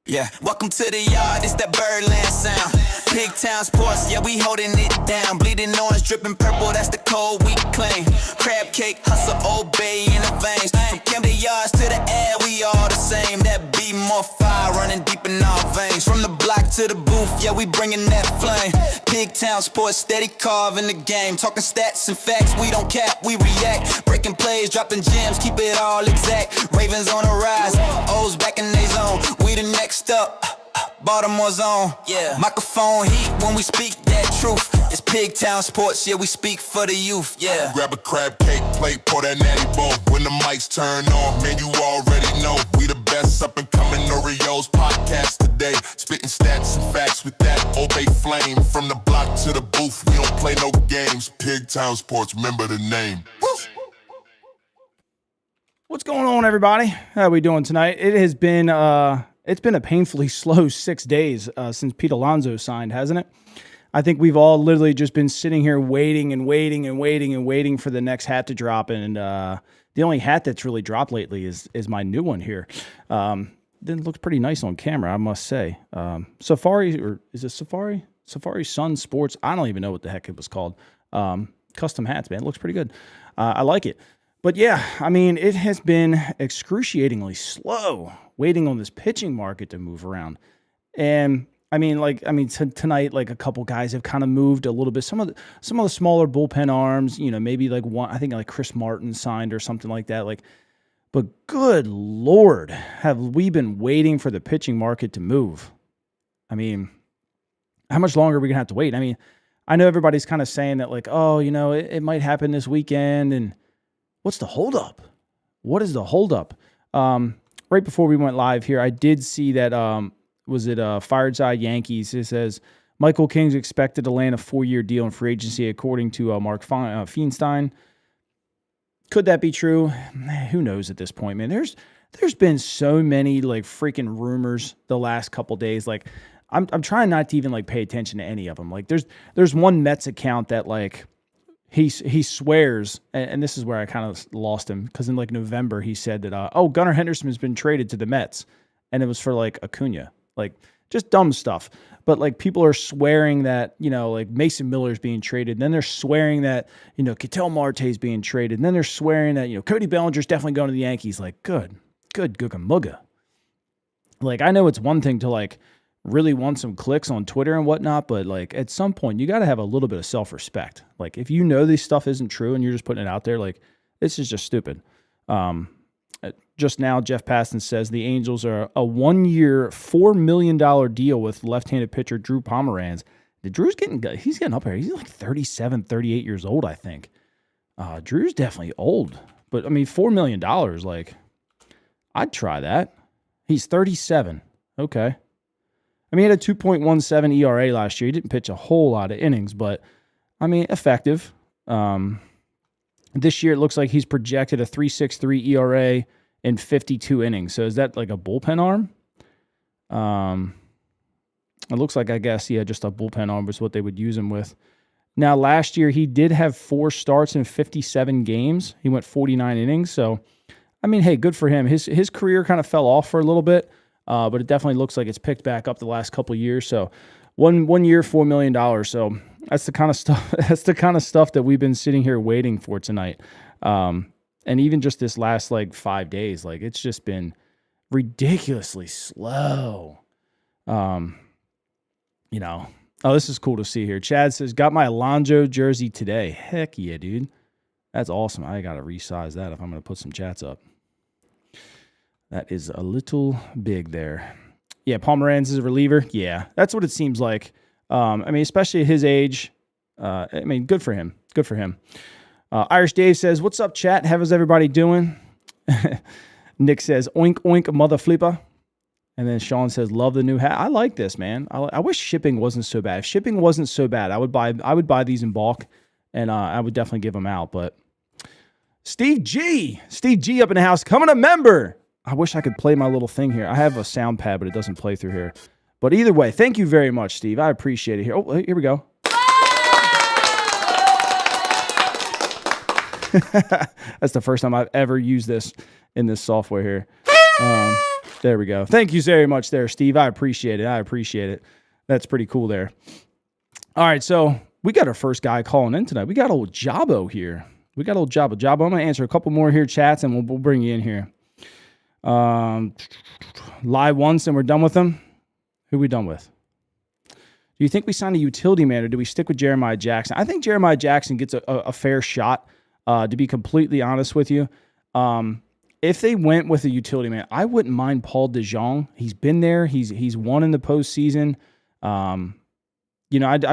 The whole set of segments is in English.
Yeah, welcome to the yard, it's that Birdland sound. Pigtown Sports, yeah, we holding it down. Bleeding orange, dripping purple, that's the code we claim. Crab cake, hustle, Old Bay in the veins. From Camden Yards to the air, we all the same. That beat more fire running deep in our veins. From the block to the booth, yeah, we bringing that flame. Pigtown Sports, steady carving the game. Talking stats and facts, we don't cap, we react. Breaking plays, dropping gems, keep it all exact. Ravens on the rise, O's back in their zone. We the next up, Baltimore zone. Yeah, microphone heat when we speak that truth. It's Pigtown Sports, yeah, we speak for the youth. Yeah. Grab a crab cake plate, pour that natty bowl. When the mics turn on, man, you already know we the best up and coming Orioles podcast today. Spitting stats and facts with that Obey flame. From the block to the booth, we don't play no games. Pigtown Sports, remember the name. Woo! What's going on, everybody? How are we doing tonight? It has been it's been a painfully slow 6 days since Pete Alonso signed, hasn't it? I think we've all literally just been sitting here waiting for the next hat to drop, and the only hat that's really dropped lately is my new one here. It looks pretty nice on camera, I must say. Safari, or is it Safari? Safari Sun Sports. I don't even know what the heck it was called. Custom hats, man. It looks pretty good. I like it. But yeah, I mean, it has been excruciatingly slow waiting on this pitching market to move around. And tonight, like a couple guys have kind of moved a little bit. Some of the smaller bullpen arms, maybe like one, I think like Chris Martin signed or something like that. But good Lord, have we been waiting for the pitching market to move? I mean, how much longer are we gonna have to wait? I mean, I know everybody's kind of saying that like, oh, it might happen this weekend, and what's the holdup? What is the holdup? Right before we went live here, I did see that, Fireside Yankees? It says, Michael King's expected to land a 4-year deal in free agency, according to Mark Feinstein. Could that be true? Who knows at this point, man? There's been so many like freaking rumors the last couple days. Like, I'm trying not to even like pay attention to any of them. Like, there's one Mets account that like, He swears, and this is where I kind of lost him, because in like November he said that, Gunnar Henderson has been traded to the Mets, and it was for like Acuna, like just dumb stuff. But like people are swearing that, like Mason Miller's being traded, and then they're swearing that, Ketel Marte's being traded, and then they're swearing that, Cody Bellinger's definitely going to the Yankees. Like, good googa mugga. Like, I know it's one thing to like really want some clicks on Twitter and whatnot, but like at some point you got to have a little bit of self-respect. Like, if you know this stuff isn't true and you're just putting it out there, like, this is just stupid. Just now, Jeff Paston says the Angels are a 1-year, $4 million deal with left-handed pitcher Drew Pomeranz. Drew's getting up here. He's like 37, 38 years old, I think. Drew's definitely old, but I mean, $4 million, like, I'd try that. He's 37. Okay. I mean, he had a 2.17 ERA last year. He didn't pitch a whole lot of innings, but, I mean, effective. This year, it looks like he's projected a 3.63 ERA in 52 innings. So is that like a bullpen arm? It looks like, I guess, just a bullpen arm was what they would use him with. Now, last year, he did have 4 starts in 57 games. He went 49 innings. So, I mean, hey, good for him. His career kind of fell off for a little bit. But it definitely looks like it's picked back up the last couple of years. So one year, $4 million. So that's the kind of stuff. That's the kind of stuff that we've been sitting here waiting for tonight. And even just this last like 5 days, like it's just been ridiculously slow. Oh, this is cool to see here. Chad says, got my Alonso jersey today. Heck yeah, dude. That's awesome. I got to resize that if I'm going to put some chats up. That is a little big there. Yeah, Pomeranz is a reliever. Yeah, that's what it seems like. I mean, especially at his age. I mean, good for him. Good for him. Irish Dave says, what's up, chat? How's everybody doing? Nick says, oink, oink, mother flipper. And then Sean says, love the new hat. I like this, man. I wish shipping wasn't so bad. If shipping wasn't so bad, I would buy these in bulk, and I would definitely give them out. But Steve G up in the house, coming a member. I wish I could play my little thing here. I have a sound pad, but it doesn't play through here. But either way, thank you very much, Steve. I appreciate it here. Oh, here we go. That's the first time I've ever used this in this software here. There we go. Thank you very much there, Steve. I appreciate it. That's pretty cool there. All right, so we got our first guy calling in tonight. We got old Jabo here. Jabo, I'm going to answer a couple more here, chats, and we'll bring you in here. Live once and we're done with them. Who we done with? Do you think we signed a utility man, or do we stick with Jeremiah Jackson? I think Jeremiah Jackson gets a fair shot, to be completely honest with you. If they went with a utility man, I wouldn't mind Paul DeJong. He's been there. He's won in the postseason. I've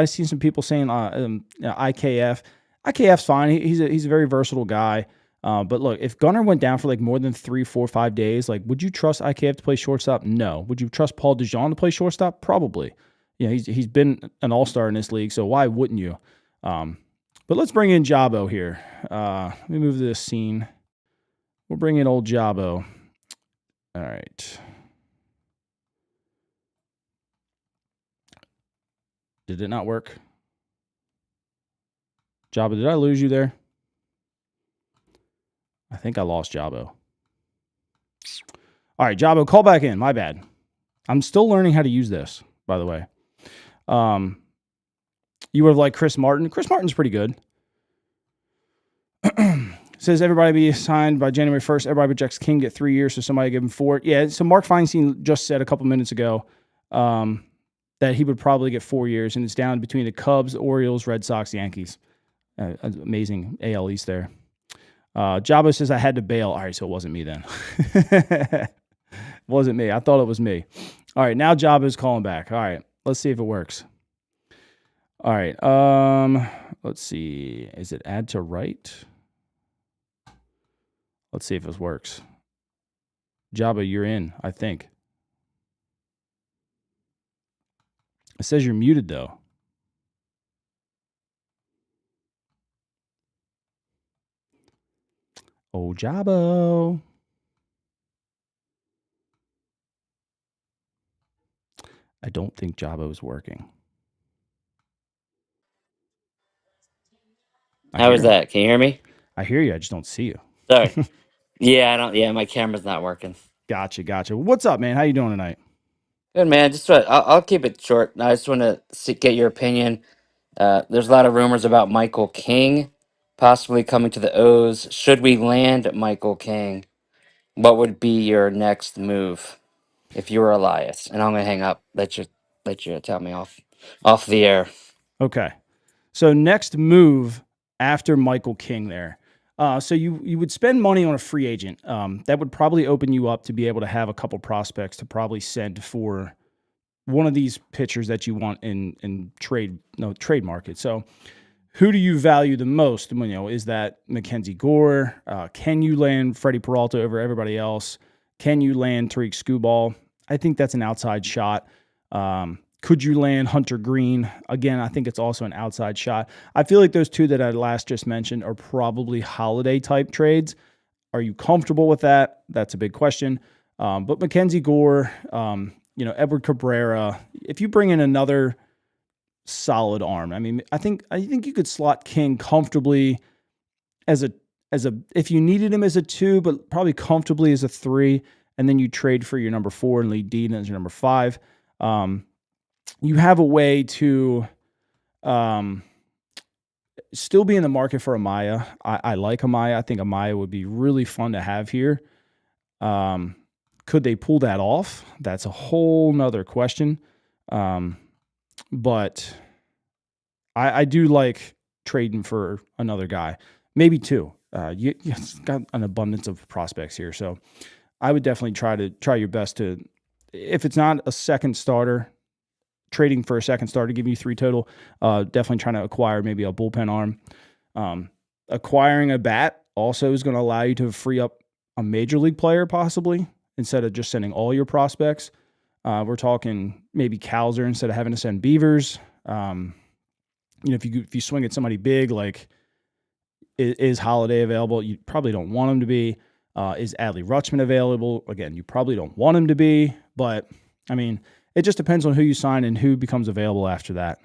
seen some people saying IKF. IKF's fine. He's a very versatile guy. But look, if Gunnar went down for like more than 3, 4, 5 days, like, would you trust IKF to play shortstop? No. Would you trust Paul DeJong to play shortstop? Probably. He's been an all-star in this league, so why wouldn't you? But let's bring in Jabo here. Let me move this scene. We'll bring in old Jabo. All right. Did it not work? Jabo, did I lose you there? I think I lost Jabo. All right, Jabo, call back in. My bad. I'm still learning how to use this, by the way. You would have liked Chris Martin. Chris Martin's pretty good. Says everybody be signed by January 1st. Everybody rejects King, get 3 years, so somebody give him 4. Yeah, so Mark Feinstein just said a couple minutes ago that he would probably get 4 years, and it's down between the Cubs, Orioles, Red Sox, Yankees. Amazing AL East there. Jabo says I had to bail. All right, so it wasn't me then. It wasn't me. I thought it was me. All right, now Jabo's calling back. All right, let's see if it works. All right, let's see. Is it add to right? Let's see if this works. Jabo, you're in, I think. It says you're muted, though. Oh, Jabo. I don't think Jabo is working. How is that? Can you hear me? I hear you. I just don't see you. Sorry. Yeah, I don't. Yeah, my camera's not working. Gotcha. What's up, man? How you doing tonight? Good man. I'll keep it short. I just want to get your opinion. There's a lot of rumors about Michael King possibly coming to the O's. Should we land Michael King? What would be your next move if you were Elias? And I'm gonna hang up. Let you tell me off the air. Okay. So next move after Michael King there. So you would spend money on a free agent. That would probably open you up to be able to have a couple prospects to probably send for one of these pitchers that you want in trade market. So who do you value the most? Is that Mackenzie Gore? Can you land Freddie Peralta over everybody else? Can you land Tariq Skubal? I think that's an outside shot. Could you land Hunter Green? Again, I think it's also an outside shot. I feel like those two that I last just mentioned are probably holiday type trades. Are you comfortable with that? That's a big question. But Mackenzie Gore, Edward Cabrera, if you bring in another solid arm, I think you could slot King comfortably as a if you needed him as a 2, but probably comfortably as a 3, and then you trade for your number 4 and Lee Dean as your number 5. You have a way to still be in the market for Amaya. I like Amaya. I think Amaya would be really fun to have here. Could they pull that off? That's a whole nother question. But I do like trading for another guy, maybe 2. You got an abundance of prospects here, so I would definitely try your best to, if it's not a second starter, trading for a second starter, giving you 3 total. Definitely trying to acquire maybe a bullpen arm. Acquiring a bat also is going to allow you to free up a major league player possibly instead of just sending all your prospects. We're talking maybe Cowser instead of having to send Beavers. If you swing at somebody big, like is Holiday available? You probably don't want him to be. Is Adley Rutschman available? Again, you probably don't want him to be, but it just depends on who you sign and who becomes available after that.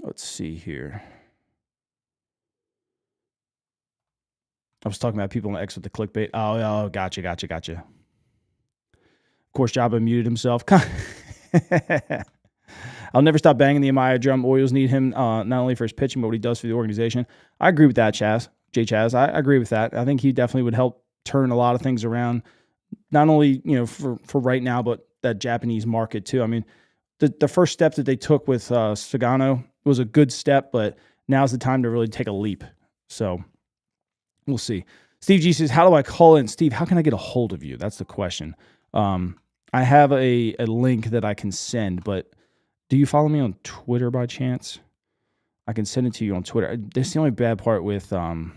Let's see here. I was talking about people on X with the clickbait. Oh, gotcha. Of course, Jabba muted himself. I'll never stop banging the Amaya drum. Orioles need him not only for his pitching, but what he does for the organization. I agree with that, Chaz. Chaz. I agree with that. I think he definitely would help turn a lot of things around, not only for right now, but that Japanese market too. I mean, the first step that they took with Sagano was a good step, but now's the time to really take a leap. So we'll see. Steve G says, how do I call in? Steve, how can I get a hold of you? That's the question. I have a link that I can send, but do you follow me on Twitter by chance? I can send it to you on Twitter. That's the only bad part with YouTube.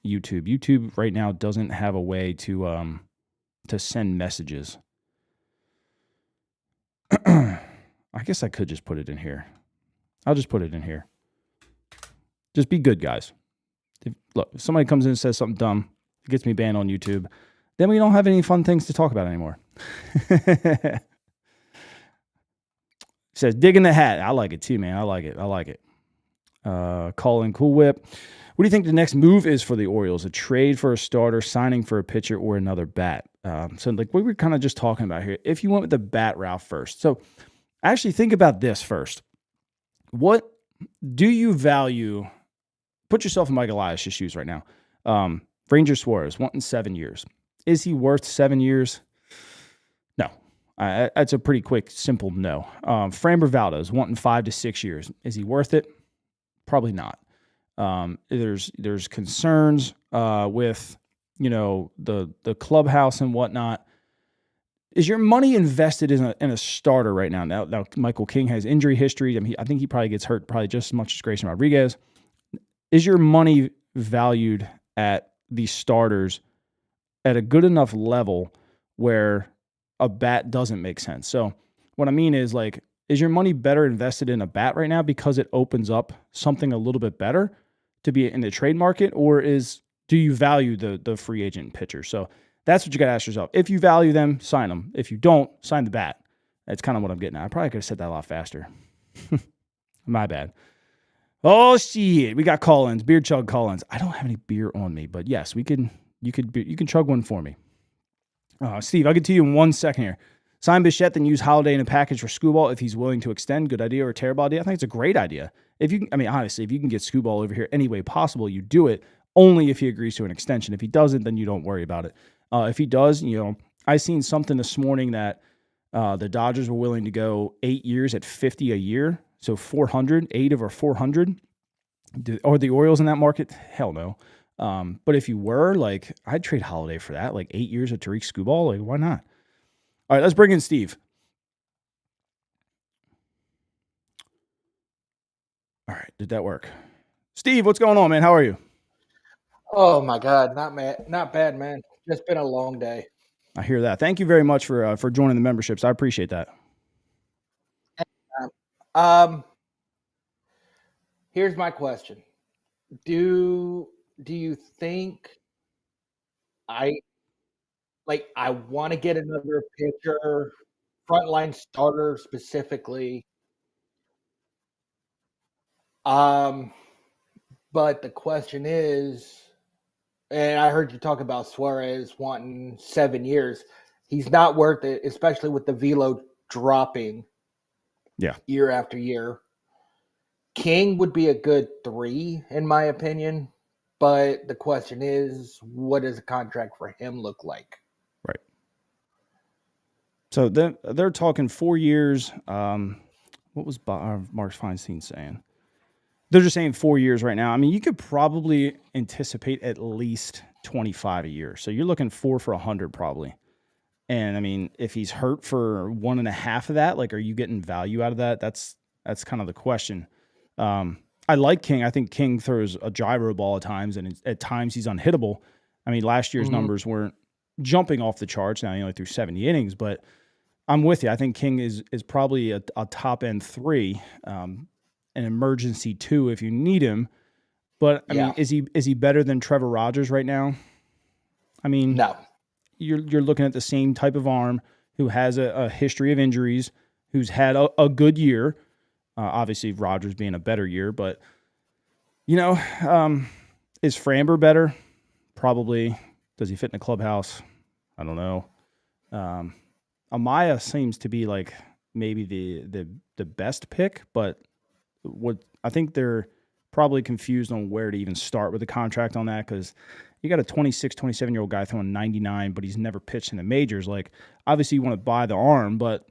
YouTube right now doesn't have a way to send messages. I guess I could just put it in here. I'll just put it in here. Just be good, guys. If somebody comes in and says something dumb, it gets me banned on YouTube, then we don't have any fun things to talk about anymore. Says, dig in the hat. I like it too, man. I like it. Call in Cool Whip. What do you think the next move is for the Orioles? A trade for a starter, signing for a pitcher, or another bat? So like we were kind of just talking about here. If you went with the bat route first. So actually think about this first. What do you value? Put yourself in Mike Elias' shoes right now. Ranger Suarez, wanting 7 years. Is he worth 7 years? No. That's a pretty quick, simple no. Framber Valdez, wanting 5 to 6 years. Is he worth it? Probably not. There's concerns with the clubhouse and whatnot. Is your money invested in a starter right now? Now Michael King has injury history. I mean, I think he probably gets hurt probably just as much as Grayson Rodriguez. Is your money valued at these starters at a good enough level where a bat doesn't make sense? So what I mean is, like, is your money better invested in a bat right now because it opens up something a little bit better to be in the trade market, or do you value the free agent pitcher? So that's what you got to ask yourself. If you value them, sign them. If you don't, sign the bat. That's kind of what I'm getting at. I probably could have said that a lot faster. My bad. Oh shit, we got call-ins, beer chug call-ins. I don't have any beer on me, but yes, you can chug one for me. Steve, I'll get to you in 1 second here. Sign Bichette, then use Holiday in a package for Scooball if he's willing to extend. Good idea or a terrible idea? I think it's a great idea. Honestly, if you can get Scooball over here any way possible, you do it. Only if he agrees to an extension. If he doesn't, then you don't worry about it. If he does, I seen something this morning that the Dodgers were willing to go 8 years at $50 a year. So 400, 8 over 400. Are the Orioles in that market? Hell no. But if you were, like, I'd trade Holiday for that. Like 8 years of Tariq Scooball. Like, why not? All right, let's bring in Steve. All right, did that work? Steve, what's going on, man? How are you? Oh my God, not bad, man. Just been a long day. I hear that. Thank you very much for joining the memberships. I appreciate that. Here's my question: Do you think I want to get another pitcher, frontline starter specifically? But the question is, and I heard you talk about Suarez wanting 7 years. He's not worth it, especially with the velo dropping. Yeah, year after year. King would be a good 3, in my opinion. But the question is, what does a contract for him look like? right. So they're talking 4 years. What was Mark Feinstein saying? They're just saying 4 years right now. I mean, you could probably anticipate at least 25 a year. So you're looking 4 for 100 probably. And I mean, if he's hurt for 1.5 of that, like, are you getting value out of that? That's kind of the question. I like King. I think King throws a gyro ball at times, and at times he's unhittable. I mean, last year's numbers weren't jumping off the charts. Now he only threw 70 innings, but I'm with you. I think King is probably a top end 3, an emergency 2 if you need him. But I mean, is he better than Trevor Rogers right now? I mean, no. You're looking at the same type of arm who has a history of injuries, who's had a good year. Obviously, Rogers being a better year, but is Framber better? Probably. Does he fit in the clubhouse? I don't know. Amaya seems to be like maybe the best pick, but what I think they're probably confused on where to even start with the contract on that, because you got a 26, 27-year-old guy throwing 99, but he's never pitched in the majors. Like, obviously you want to buy the arm, but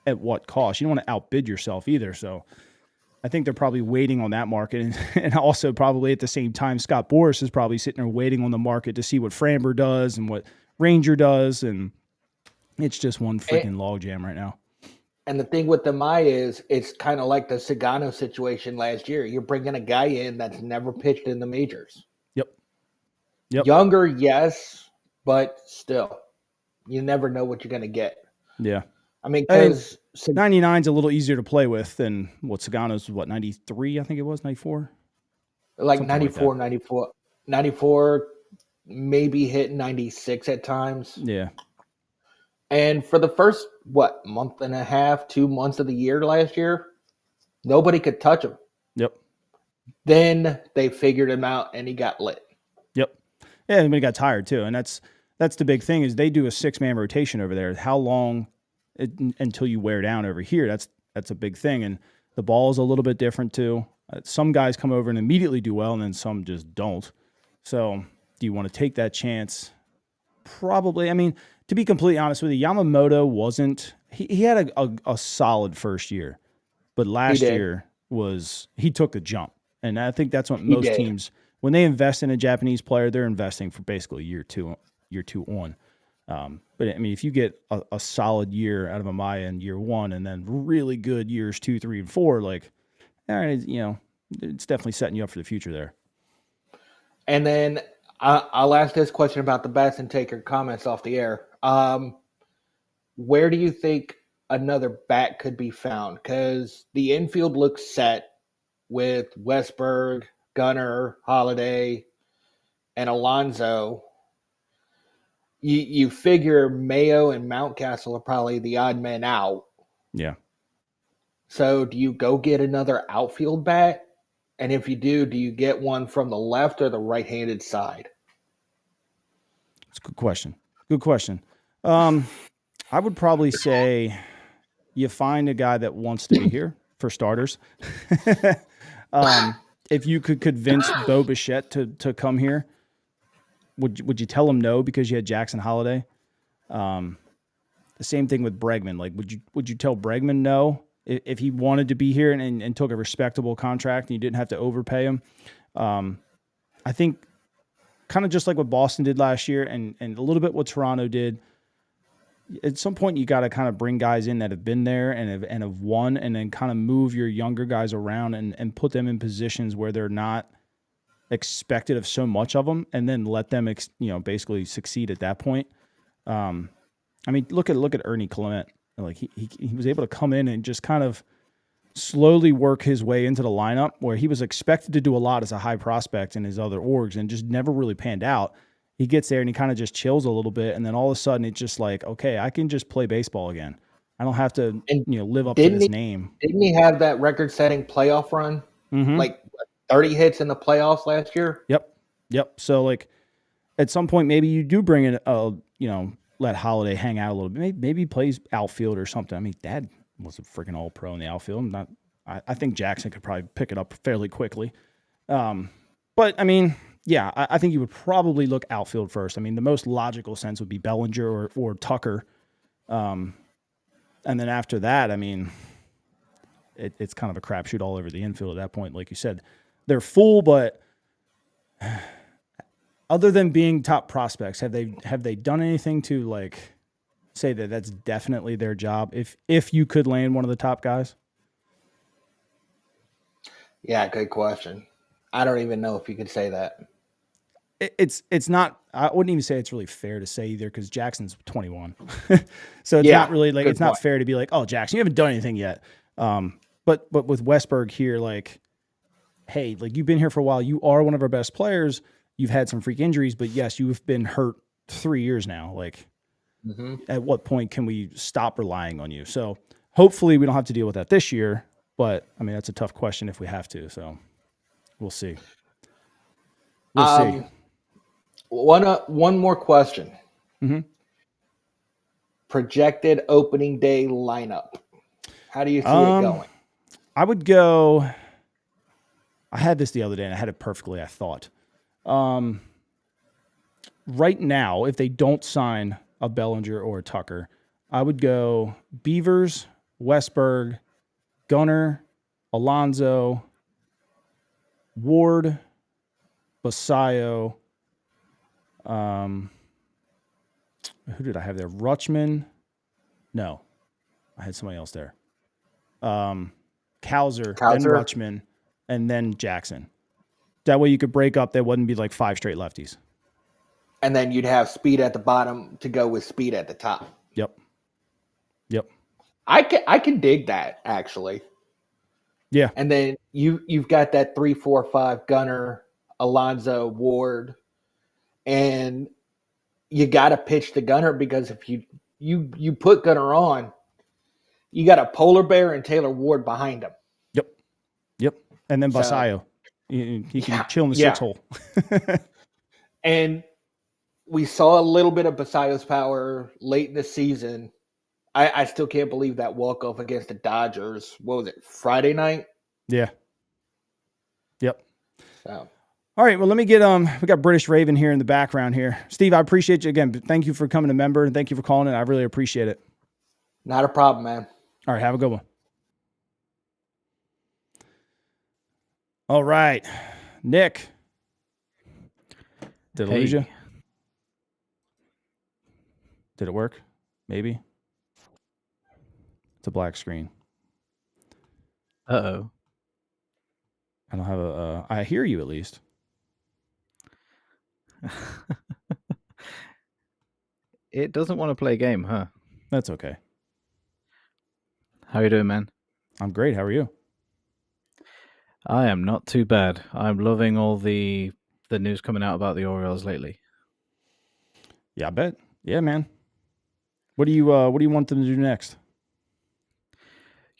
at what cost? You don't want to outbid yourself either. So I think they're probably waiting on that market. And also probably at the same time, Scott Boras is probably sitting there waiting on the market to see what Framber does and what Ranger does. And it's just one freaking logjam right now. And the thing with the Maya is it's kind of like the Sagano situation last year. You're bringing a guy in that's never pitched in the majors. Yep. Younger, yes, but still, you never know what you're going to get. Yeah. I mean, because 99 is a little easier to play with than what Sagano's, 93, I think it was, 94? Like Something 94, like 94, maybe hit 96 at times. Yeah. And for the first, month and a half, 2 months of the year last year, nobody could touch him. Yep. Then they figured him out and he got lit. Yep. Yeah, and he got tired too. And that's the big thing is they do a 6-man rotation over there. How long until you wear down over here? That's a big thing. And the ball is a little bit different too. Some guys come over and immediately do well, and then some just don't. So do you want to take that chance? Probably. I mean, to be completely honest with you, Yamamoto wasn't – he had a solid first year. But last year he took a jump. And I think that's what most teams – when they invest in a Japanese player, they're investing for basically year two on. But I mean, if you get a solid year out of Amaya in year one, and then really good years 2, 3, and 4, like, all right, it's definitely setting you up for the future there. And then I'll ask this question about the bats and take your comments off the air. Where do you think another bat could be found? Because the infield looks set with Westberg, Gunnar, Holiday, and Alonso. You figure Mayo and Mountcastle are probably the odd men out. Yeah. So do you go get another outfield bat? And if you do you get one from the left or the right-handed side? It's a good question. I would probably say you find a guy that wants to be here, for starters. If you could convince Bo Bichette to come here, would you tell him no because you had Jackson Holiday? The same thing with Bregman. Like, would you tell Bregman no if he wanted to be here and took a respectable contract and you didn't have to overpay him? I think kind of just like what Boston did last year and a little bit what Toronto did. At some point, you got to kind of bring guys in that have been there and have won, and then kind of move your younger guys around and put them in positions where they're not expected of so much of them, and then let them basically succeed at that point. I mean, look at Ernie Clement. Like he was able to come in and just kind of slowly work his way into the lineup where he was expected to do a lot as a high prospect in his other orgs and just never really panned out. He gets there and he kind of just chills a little bit, and then all of a sudden it's just like, okay, I can just play baseball again. I don't have to live up to this name. Didn't he have that record-setting playoff run? Mm-hmm. Like 30 hits in the playoffs last year? Yep. So like at some point maybe you do bring in let Holiday hang out a little bit. Maybe he plays outfield or something. I mean, Dad was a freaking all-pro in the outfield. I think Jackson could probably pick it up fairly quickly. But I mean, yeah, I think you would probably look outfield first. I mean, the most logical sense would be Bellinger or Tucker. And then after that, I mean, it's kind of a crapshoot all over the infield at that point. Like you said, they're full, but other than being top prospects, have they done anything to like say that that's definitely their job if you could land one of the top guys? Yeah, good question. I don't even know if you could say that. It's not. I wouldn't even say it's really fair to say either because Jackson's 21, so it's not really like it's not fair to be like, oh, Jackson, you haven't done anything yet. But with Westberg here, like, hey, like you've been here for a while. You are one of our best players. You've had some freak injuries, but yes, you've been hurt 3 years now. Like, at what point can we stop relying on you? So hopefully we don't have to deal with that this year. But I mean, that's a tough question if we have to. So we'll see. One more question. Mm-hmm. Projected opening day lineup. How do you see it going? I would go. I had this the other day and I had it perfectly, I thought. Right now, if they don't sign a Bellinger or a Tucker, I would go Beavers, Westberg, Gunner, Alonso, Ward, Basayo. Who did I have there? Rutschman. No, I had somebody else there. Kowser, then Rutschman, and then Jackson. That way you could break up. There wouldn't be like 5 straight lefties. And then you'd have Speed at the bottom to go with Speed at the top. Yep. I can dig that, actually. Yeah. And then you've got that 3-4-5 Gunner, Alonso, Ward, and you got to pitch the Gunner because if you put Gunner on, you got a Polar Bear and Taylor Ward behind him. Yep. And then Basayo. He can chill in the 6 hole. And we saw a little bit of Basayo's power late in the season. I still can't believe that walk-off against the Dodgers. What was it, Friday night? Yeah. Yep. So. All right, well, let me get we got British Raven here in the background here. Steve, I appreciate you again. Thank you for coming a member and thank you for calling in. I really appreciate it. Not a problem, man. All right, have a good one. All right. Nick. Did I lose you? Did it work? Maybe. It's a black screen. Uh-oh. I don't have a I hear you at least. It doesn't want to play a game, huh? That's okay. How you doing, man? I'm great. How are you? I am not too bad. I'm loving all the news coming out about the Orioles lately. Yeah, I bet. Yeah, man. What do you want them to do next?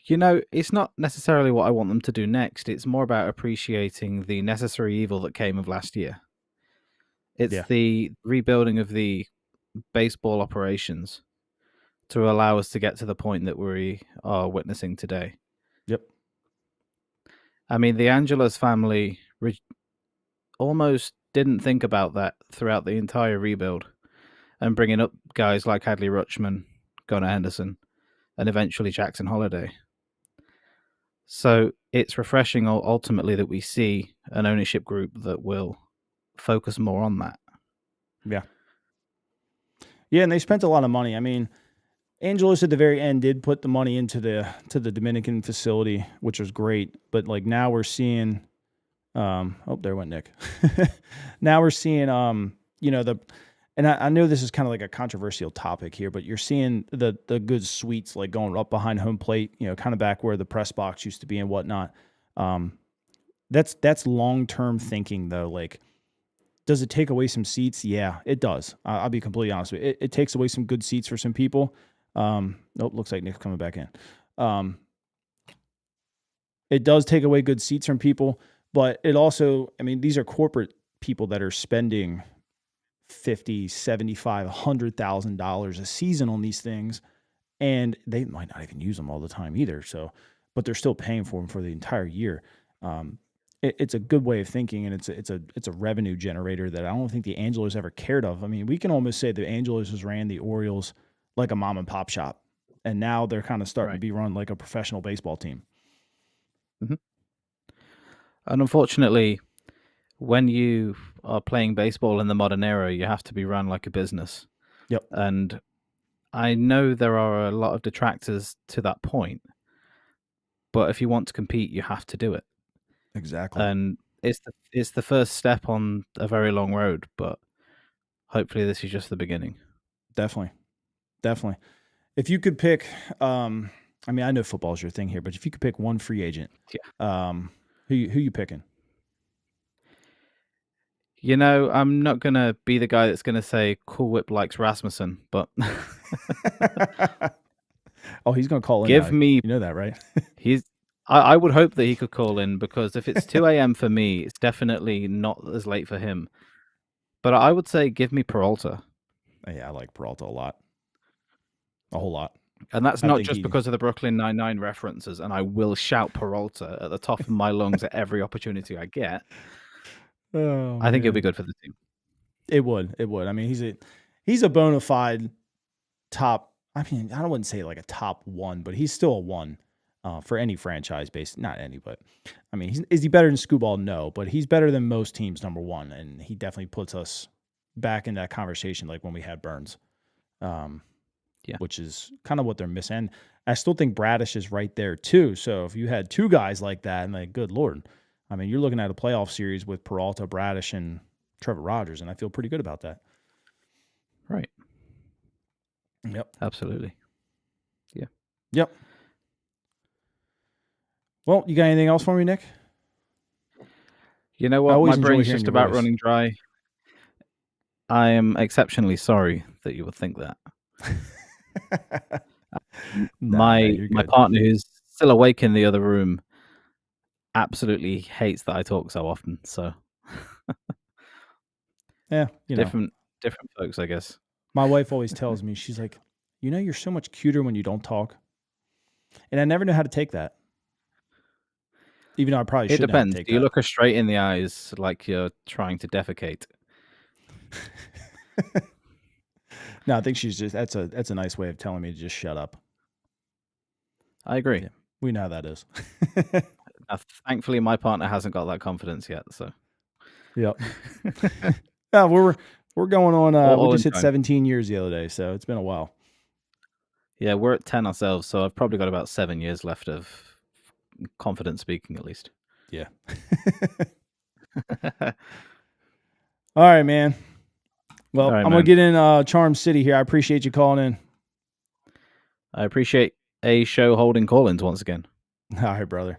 You know, it's not necessarily what I want them to do next. It's more about appreciating the necessary evil that came of last year. It's the rebuilding of the baseball operations to allow us to get to the point that we are witnessing today. Yep. I mean, the Angelos family almost didn't think about that throughout the entire rebuild and bringing up guys like Hadley Rutschman, Gunnar Henderson, and eventually Jackson Holliday. So it's refreshing ultimately that we see an ownership group that will focus more on that. Yeah. Yeah, and they spent a lot of money. I mean, Angelos at the very end did put the money into the Dominican facility, which was great. But like now we're seeing, there went Nick. Now we're seeing, and I know this is kind of like a controversial topic here, but you're seeing the good suites like going up behind home plate, kind of back where the press box used to be and whatnot. That's long-term thinking though. Like, does it take away some seats? Yeah, it does. I'll be completely honest with you. It takes away some good seats for some people. Looks like Nick's coming back in. It does take away good seats from people, but it also, I mean, these are corporate people that are spending $50,000, $75,000, $100,000 a season on these things, and they might not even use them all the time either. So, but they're still paying for them for the entire year. It's a good way of thinking, and it's a revenue generator that I don't think the Angelos ever cared of. I mean, we can almost say the Angelos has ran the Orioles like a mom and pop shop, and now they're kind of starting to be run like a professional baseball team. Mm-hmm. And unfortunately, when you are playing baseball in the modern era, you have to be run like a business. Yep. And I know there are a lot of detractors to that point, but if you want to compete, you have to do it. Exactly. And it's the first step on a very long road, but hopefully this is just the beginning. Definitely. If you could pick, I mean, I know football is your thing here, but if you could pick one free agent, who you picking? You know, I'm not going to be the guy that's going to say Cool Whip likes Rasmussen, but oh, he's going to call in. Give now. me, you know that, right? I would hope that he could call in, because if it's 2 a.m. for me, it's definitely not as late for him. But I would say give me Peralta. Yeah, I like Peralta a lot. A whole lot. And that's I not think just because of the Brooklyn Nine-Nine references, and I will shout Peralta at the top of my lungs at every opportunity I get. Oh, I think it'll man. be good for the team. It would. It would. I mean, he's a bona fide top. I mean, I wouldn't say like a top one, but he's still a one for any franchise based. Not any, but I mean, is he better than Scooball? No, but he's better than most teams. Number one, and he definitely puts us back in that conversation, like when we had Burns. Yeah. Which is kind of what they're missing. And I still think Bradish is right there too. So if you had two guys like that, and like, good Lord, I mean, you're looking at a playoff series with Peralta, Bradish, and Trevor Rogers, and I feel pretty good about that. Right. Yep. Absolutely. Yeah. Yep. Well, you got anything else for me, Nick? You know I what? always My enjoy brain's hearing just your about voice. running dry. I am exceptionally sorry that you would think that. My you're good. partner, who's still awake in the other room, absolutely hates that I talk so often. So Yeah, you know, different folks, I guess. my wife always tells me, she's like, you're so much cuter when you don't talk. And I never know how to take that. Even though I probably It should know how to depends. take Do you that. look her straight in the eyes like you're trying to defecate? No, I think she's just that's a nice way of telling me to just shut up. I agree. Yeah, we know how that is. Thankfully, my partner hasn't got that confidence yet. So, Yep. Yeah, we're going on. All We just in hit time. 17 years the other day, so it's been a while. Yeah, we're at 10 ourselves, so I've probably got about 7 years left of confident speaking, at least. Yeah. All right, man. Well, All right, I'm gonna man. get in Charm City here. I appreciate you calling in. I appreciate a show holding call-ins once again. All right, brother.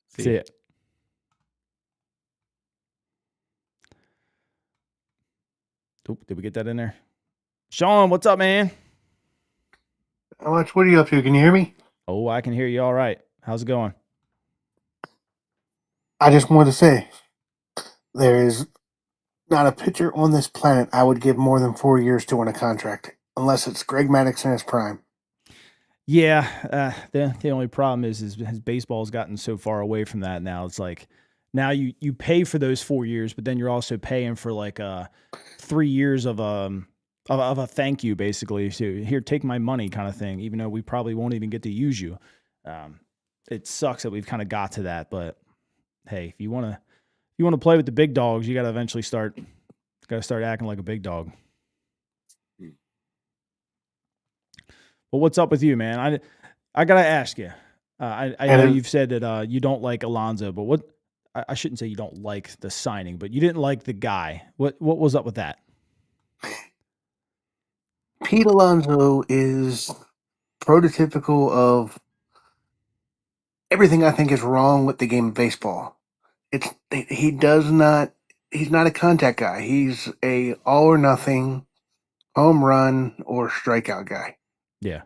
See See ya. ya. Oop, did we get that in there? Sean, what's up, man? How much? What are you up to? Can you hear me? Oh, I can hear you all right. How's it going? I just wanted to say there is not a pitcher on this planet I would give more than 4 years to win a contract, unless it's Greg Maddux in his prime. Yeah, the only problem is his baseball's gotten so far away from that now. It's like now you pay for those 4 years, but then you're also paying for like 3 years of a thank you, basically. So here, take my money, kind of thing. Even though we probably won't even get to use you. It sucks that we've kind of got to that, but hey, if you want to play with the big dogs, you got to eventually start acting like a big dog. Well, what's up with you, man? I gotta ask you. I know you've said that you don't like Alonso, but what? I shouldn't say you don't like the signing, but you didn't like the guy. What was up with that? Pete Alonso is prototypical of everything I think is wrong with the game of baseball. He's not a contact guy. He's a all or nothing home run or strikeout guy. Yeah,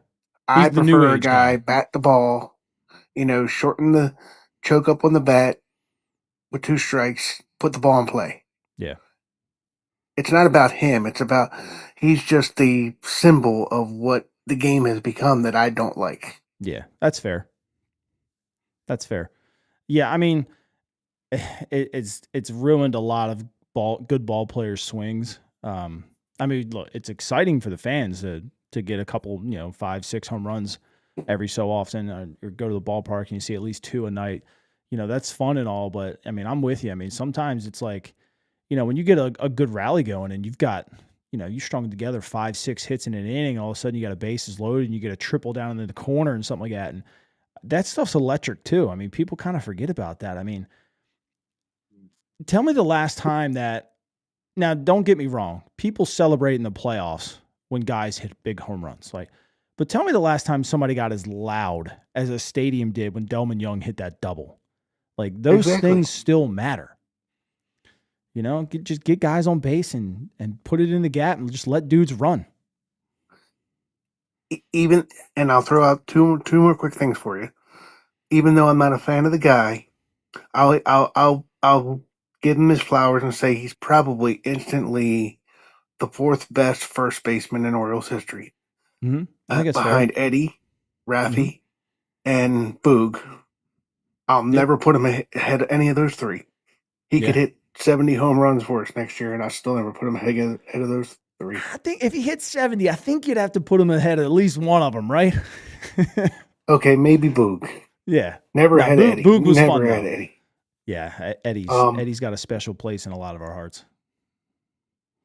I the new prefer a age guy guy. bat the ball, shorten the choke up on the bat with 2 strikes, put the ball in play. Yeah, It's not about him. It's about he's just the symbol of what the game has become that I don't like. yeah, that's fair. That's fair. Yeah, I mean, it's ruined a lot of good ball players' swings. I mean, look, it's exciting for the fans to get a couple, 5-6 home runs every so often, or go to the ballpark and you see at least 2 a night. That's fun and all, but I mean, I'm with you. I mean, sometimes it's like, when you get a good rally going and you've got, you strung together 5-6 hits in an inning, all of a sudden you got a bases loaded and you get a triple down in the corner and something like that. And that stuff's electric too. I mean, people kind of forget about that. I mean, tell me the last time that, now don't get me wrong, people celebrate in the playoffs when guys hit big home runs. But tell me the last time somebody got as loud as a stadium did when Delman Young hit that double. Like those Exactly. things still matter. Just get guys on base and put it in the gap and just let dudes run. Even and I'll throw out two more quick things for you. Even though I'm not a fan of the guy, I'll give him his flowers and say he's probably instantly the fourth best first baseman in Orioles history. I think it's behind fair. Eddie, Raffy, and Boog. I'll never put him ahead of any of those three. He could hit 70 home runs for us next year, and I still never put him ahead of those three. I think if he hits 70, I think you'd have to put him ahead of at least one of them, right? Okay, maybe Boog. Yeah. Never had Eddie. Boog was never fun, had though. Eddie. Yeah, Eddie's got a special place in a lot of our hearts.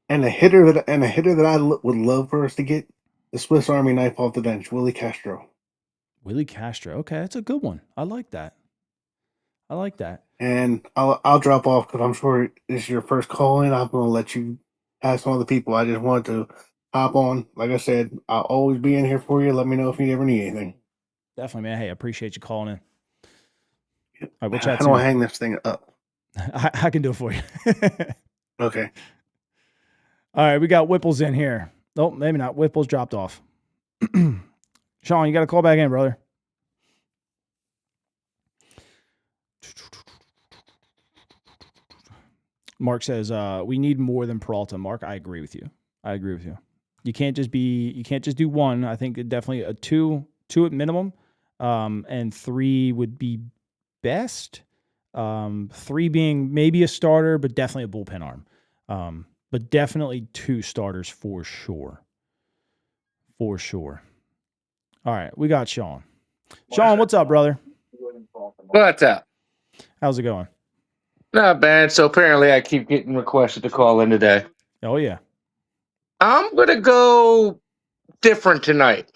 And a hitter that I would love for us to get, the Swiss Army knife off the bench, Willie Castro. Willie Castro. Okay, that's a good one. I like that. And I'll drop off because I'm sure this is your first call in. I'm going to let you ask some other people. I just wanted to hop on. Like I said, I'll always be in here for you. Let me know if you ever need anything. Definitely, man. Hey, I appreciate you calling in. All right, we'll chat How soon. do I hang this thing up? I can do it for you. Okay. All right, we got Whipple's in here. Oh, maybe not. Whipple's dropped off. Sean, you got to call back in, brother. Mark says, we need more than Peralta. Mark, I agree with you. You can't just do one. I think definitely a two at minimum. And 3 would be best. 3 being maybe a starter, but definitely a bullpen arm. But definitely 2 starters for sure. For sure. All right, we got Sean. Sean, what's up, brother? What's up? How's it going? Not bad. So apparently I keep getting requested to call in today. Oh, yeah. I'm going to go different tonight.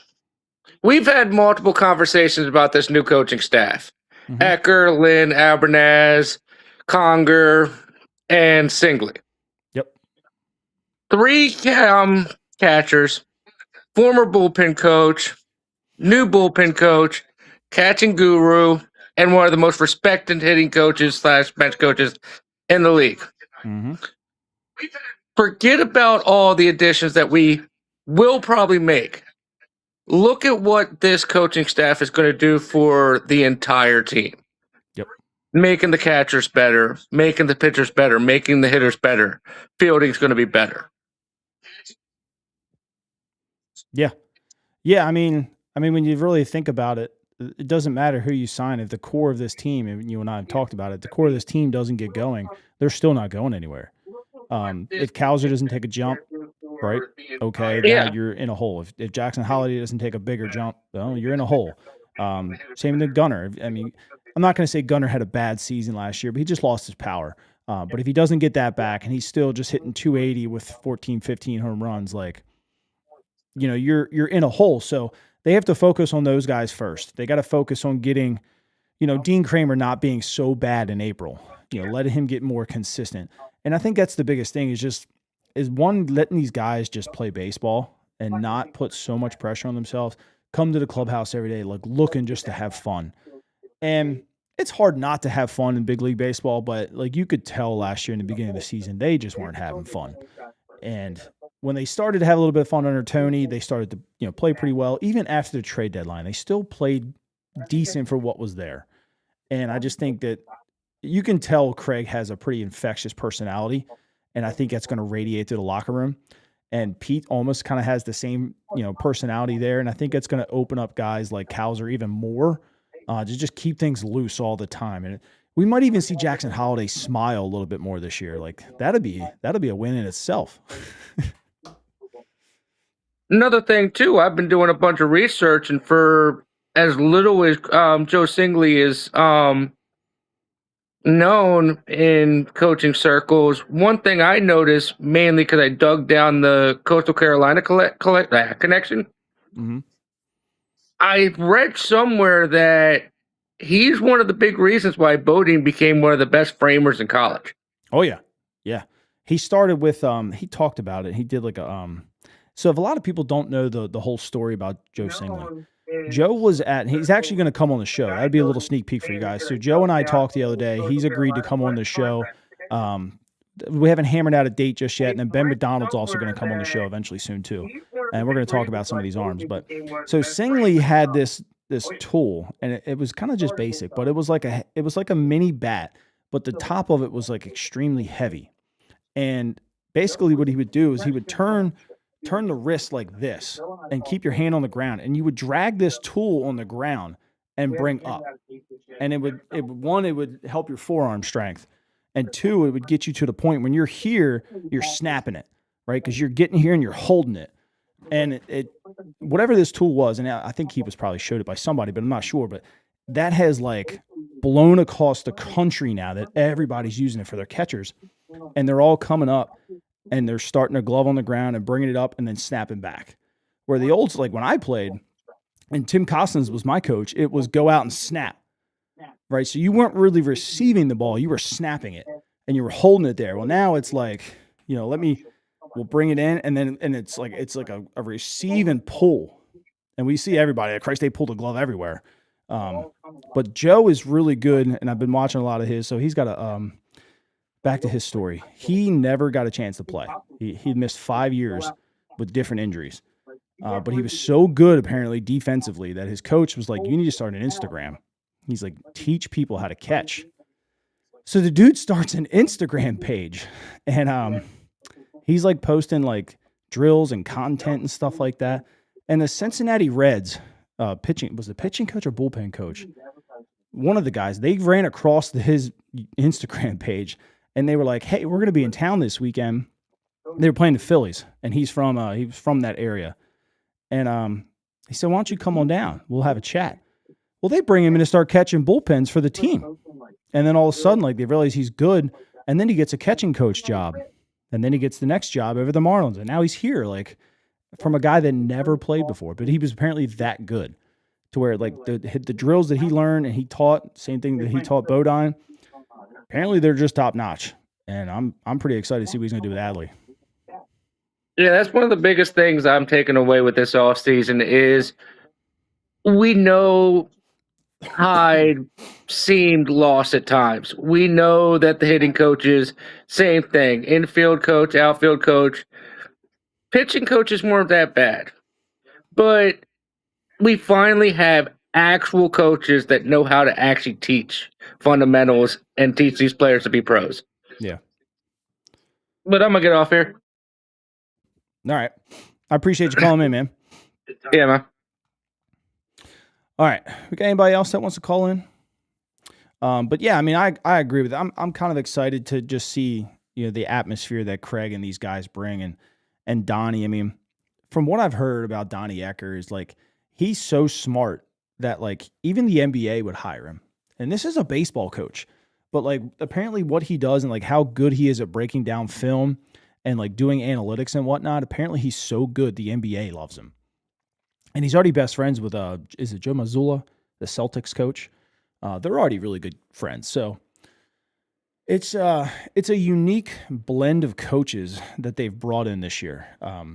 We've had multiple conversations about this new coaching staff. Mhm. Ecker, Lynn, Abernaz, Conger, and Singley. Yep. 3 catchers, former bullpen coach, new bullpen coach, catching guru, and one of the most respected hitting coaches / bench coaches in the league. Mm-hmm. Forget about all the additions that we will probably make. Look at what this coaching staff is going to do for the entire team. Yep. Making the catchers better, making the pitchers better, making the hitters better. Fielding's going to be better. Yeah. Yeah, I mean, when you really think about it, it doesn't matter who you sign. If the core of this team, and you and I have talked about it, the core of this team doesn't get going, they're still not going anywhere. If Cowser doesn't take a jump, right? Okay, now you're in a hole. If Jackson Holiday doesn't take a bigger jump, well, you're in a hole. Same with Gunnar. I mean, I'm not going to say Gunnar had a bad season last year, but he just lost his power. But if he doesn't get that back and he's still just hitting 280 with 14, 15 home runs, like, you're in a hole. So they have to focus on those guys first. They got to focus on getting, Dean Kramer not being so bad in April, letting him get more consistent. And I think that's the biggest thing is one, letting these guys just play baseball and not put so much pressure on themselves, come to the clubhouse every day, like looking just to have fun. And it's hard not to have fun in big league baseball, but like you could tell last year in the beginning of the season, they just weren't having fun. And when they started to have a little bit of fun under Tony, they started to, play pretty well. Even after the trade deadline, they still played decent for what was there. And I just think that you can tell Craig has a pretty infectious personality, and I think that's going to radiate to the locker room. And Pete almost kind of has the same, personality there. And I think it's going to open up guys like Cowser even more to just keep things loose all the time. And we might even see Jackson Holiday smile a little bit more this year. Like that'd be a win in itself. Another thing too, I've been doing a bunch of research, and for as little as Joe Singley is known in coaching circles, one thing I noticed, mainly because I dug down the Coastal Carolina connection, Mm-hmm. I read somewhere that he's one of the big reasons why Bodine became one of the best framers in college. Oh yeah. Yeah. He started with, he talked about it. He did like a, so if a lot of people don't know the whole story about Joe Singley, Joe was he's actually going to come on the show. That'd be a little sneak peek for you guys. So Joe and I talked the other day. He's agreed to come on the show. We haven't hammered out a date just yet. And then Ben McDonald's also going to come on the show eventually soon too. And we're going to talk about some of these arms. But so Singley had this tool, and it was kind of just basic, but it was like a mini bat but the top of it was like extremely heavy. And basically what he would do is he would turn the wrist like this and keep your hand on the ground, and you would drag this tool on the ground and bring up. And it would help your forearm strength. And two, it would get you to the point when you're here, you're snapping it, right? Because you're getting here and you're holding it. And it whatever this tool was, and I think he was probably showed it by somebody, but I'm not sure. But that has like blown across the country now that everybody's using it for their catchers. And they're all coming up and they're starting a glove on the ground and bringing it up and then snapping back. Where the old, like when I played and Tim Costins was my coach, it was go out and snap, right? So you weren't really receiving the ball, you were snapping it and you were holding it there. Well, now it's like, we'll bring it in and it's like a receive and pull. And we see everybody at Christ, they pull the glove everywhere. But Joe is really good, and I've been watching a lot of his. So he's got a back to his story. He never got a chance to play. He missed 5 years with different injuries. But he was so good apparently defensively that his coach was like, you need to start an Instagram. He's like, teach people how to catch. So the dude starts an Instagram page, and he's like posting like drills and content and stuff like that. And the Cincinnati Reds was the pitching coach or bullpen coach? One of the guys, they ran across his Instagram page and they were like, hey, we're going to be in town this weekend. They were playing the Phillies, and he was from that area. And he said, why don't you come on down? We'll have a chat. Well, they bring him in to start catching bullpens for the team. And then all of a sudden, like, they realize he's good. And then he gets a catching coach job. And then he gets the next job over the Marlins. And now he's here, like, from a guy that never played before. But he was apparently that good to where, like, the drills that he learned and he taught, same thing that he taught Bodine, apparently they're just top notch. And I'm pretty excited to see what he's going to do with Adley. Yeah, that's one of the biggest things I'm taking away with this offseason is we know Hyde seemed lost at times. We know that the hitting coaches, same thing. Infield coach, outfield coach. Pitching coaches weren't that bad. But we finally have actual coaches that know how to actually teach fundamentals and teach these players to be pros. Yeah. But I'm going to get off here. All right. I appreciate you calling in, man. Yeah, man. All right. We got anybody else that wants to call in? But yeah, I mean, I agree with it. I'm kind of excited to just see, the atmosphere that Craig and these guys bring and Donnie. I mean, from what I've heard about Donnie Ecker is like, he's so smart that like even the NBA would hire him. And this is a baseball coach, but like apparently what he does and like how good he is at breaking down film and like doing analytics and whatnot, apparently he's so good the NBA loves him. And he's already best friends with is it Joe Mazzulla, the Celtics coach? They're already really good friends. So it's a unique blend of coaches that they've brought in this year. I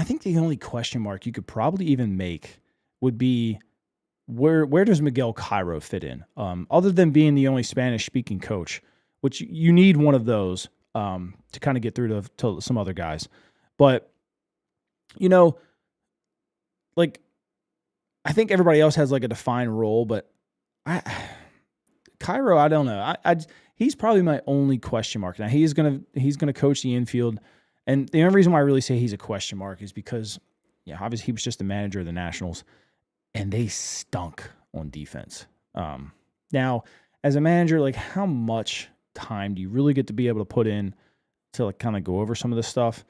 think the only question mark you could probably even make would be where does Miguel Cairo fit in? Other than being the only Spanish speaking coach, which you need one of those to kind of get through to some other guys. But, like, I think everybody else has like a defined role, but Cairo, I don't know. He's probably my only question mark. Now he's gonna coach the infield, and the only reason why I really say he's a question mark is because, obviously he was just the manager of the Nationals, and they stunk on defense. Now as a manager, like how much time do you really get to be able to put in to like kind of go over some of this stuff?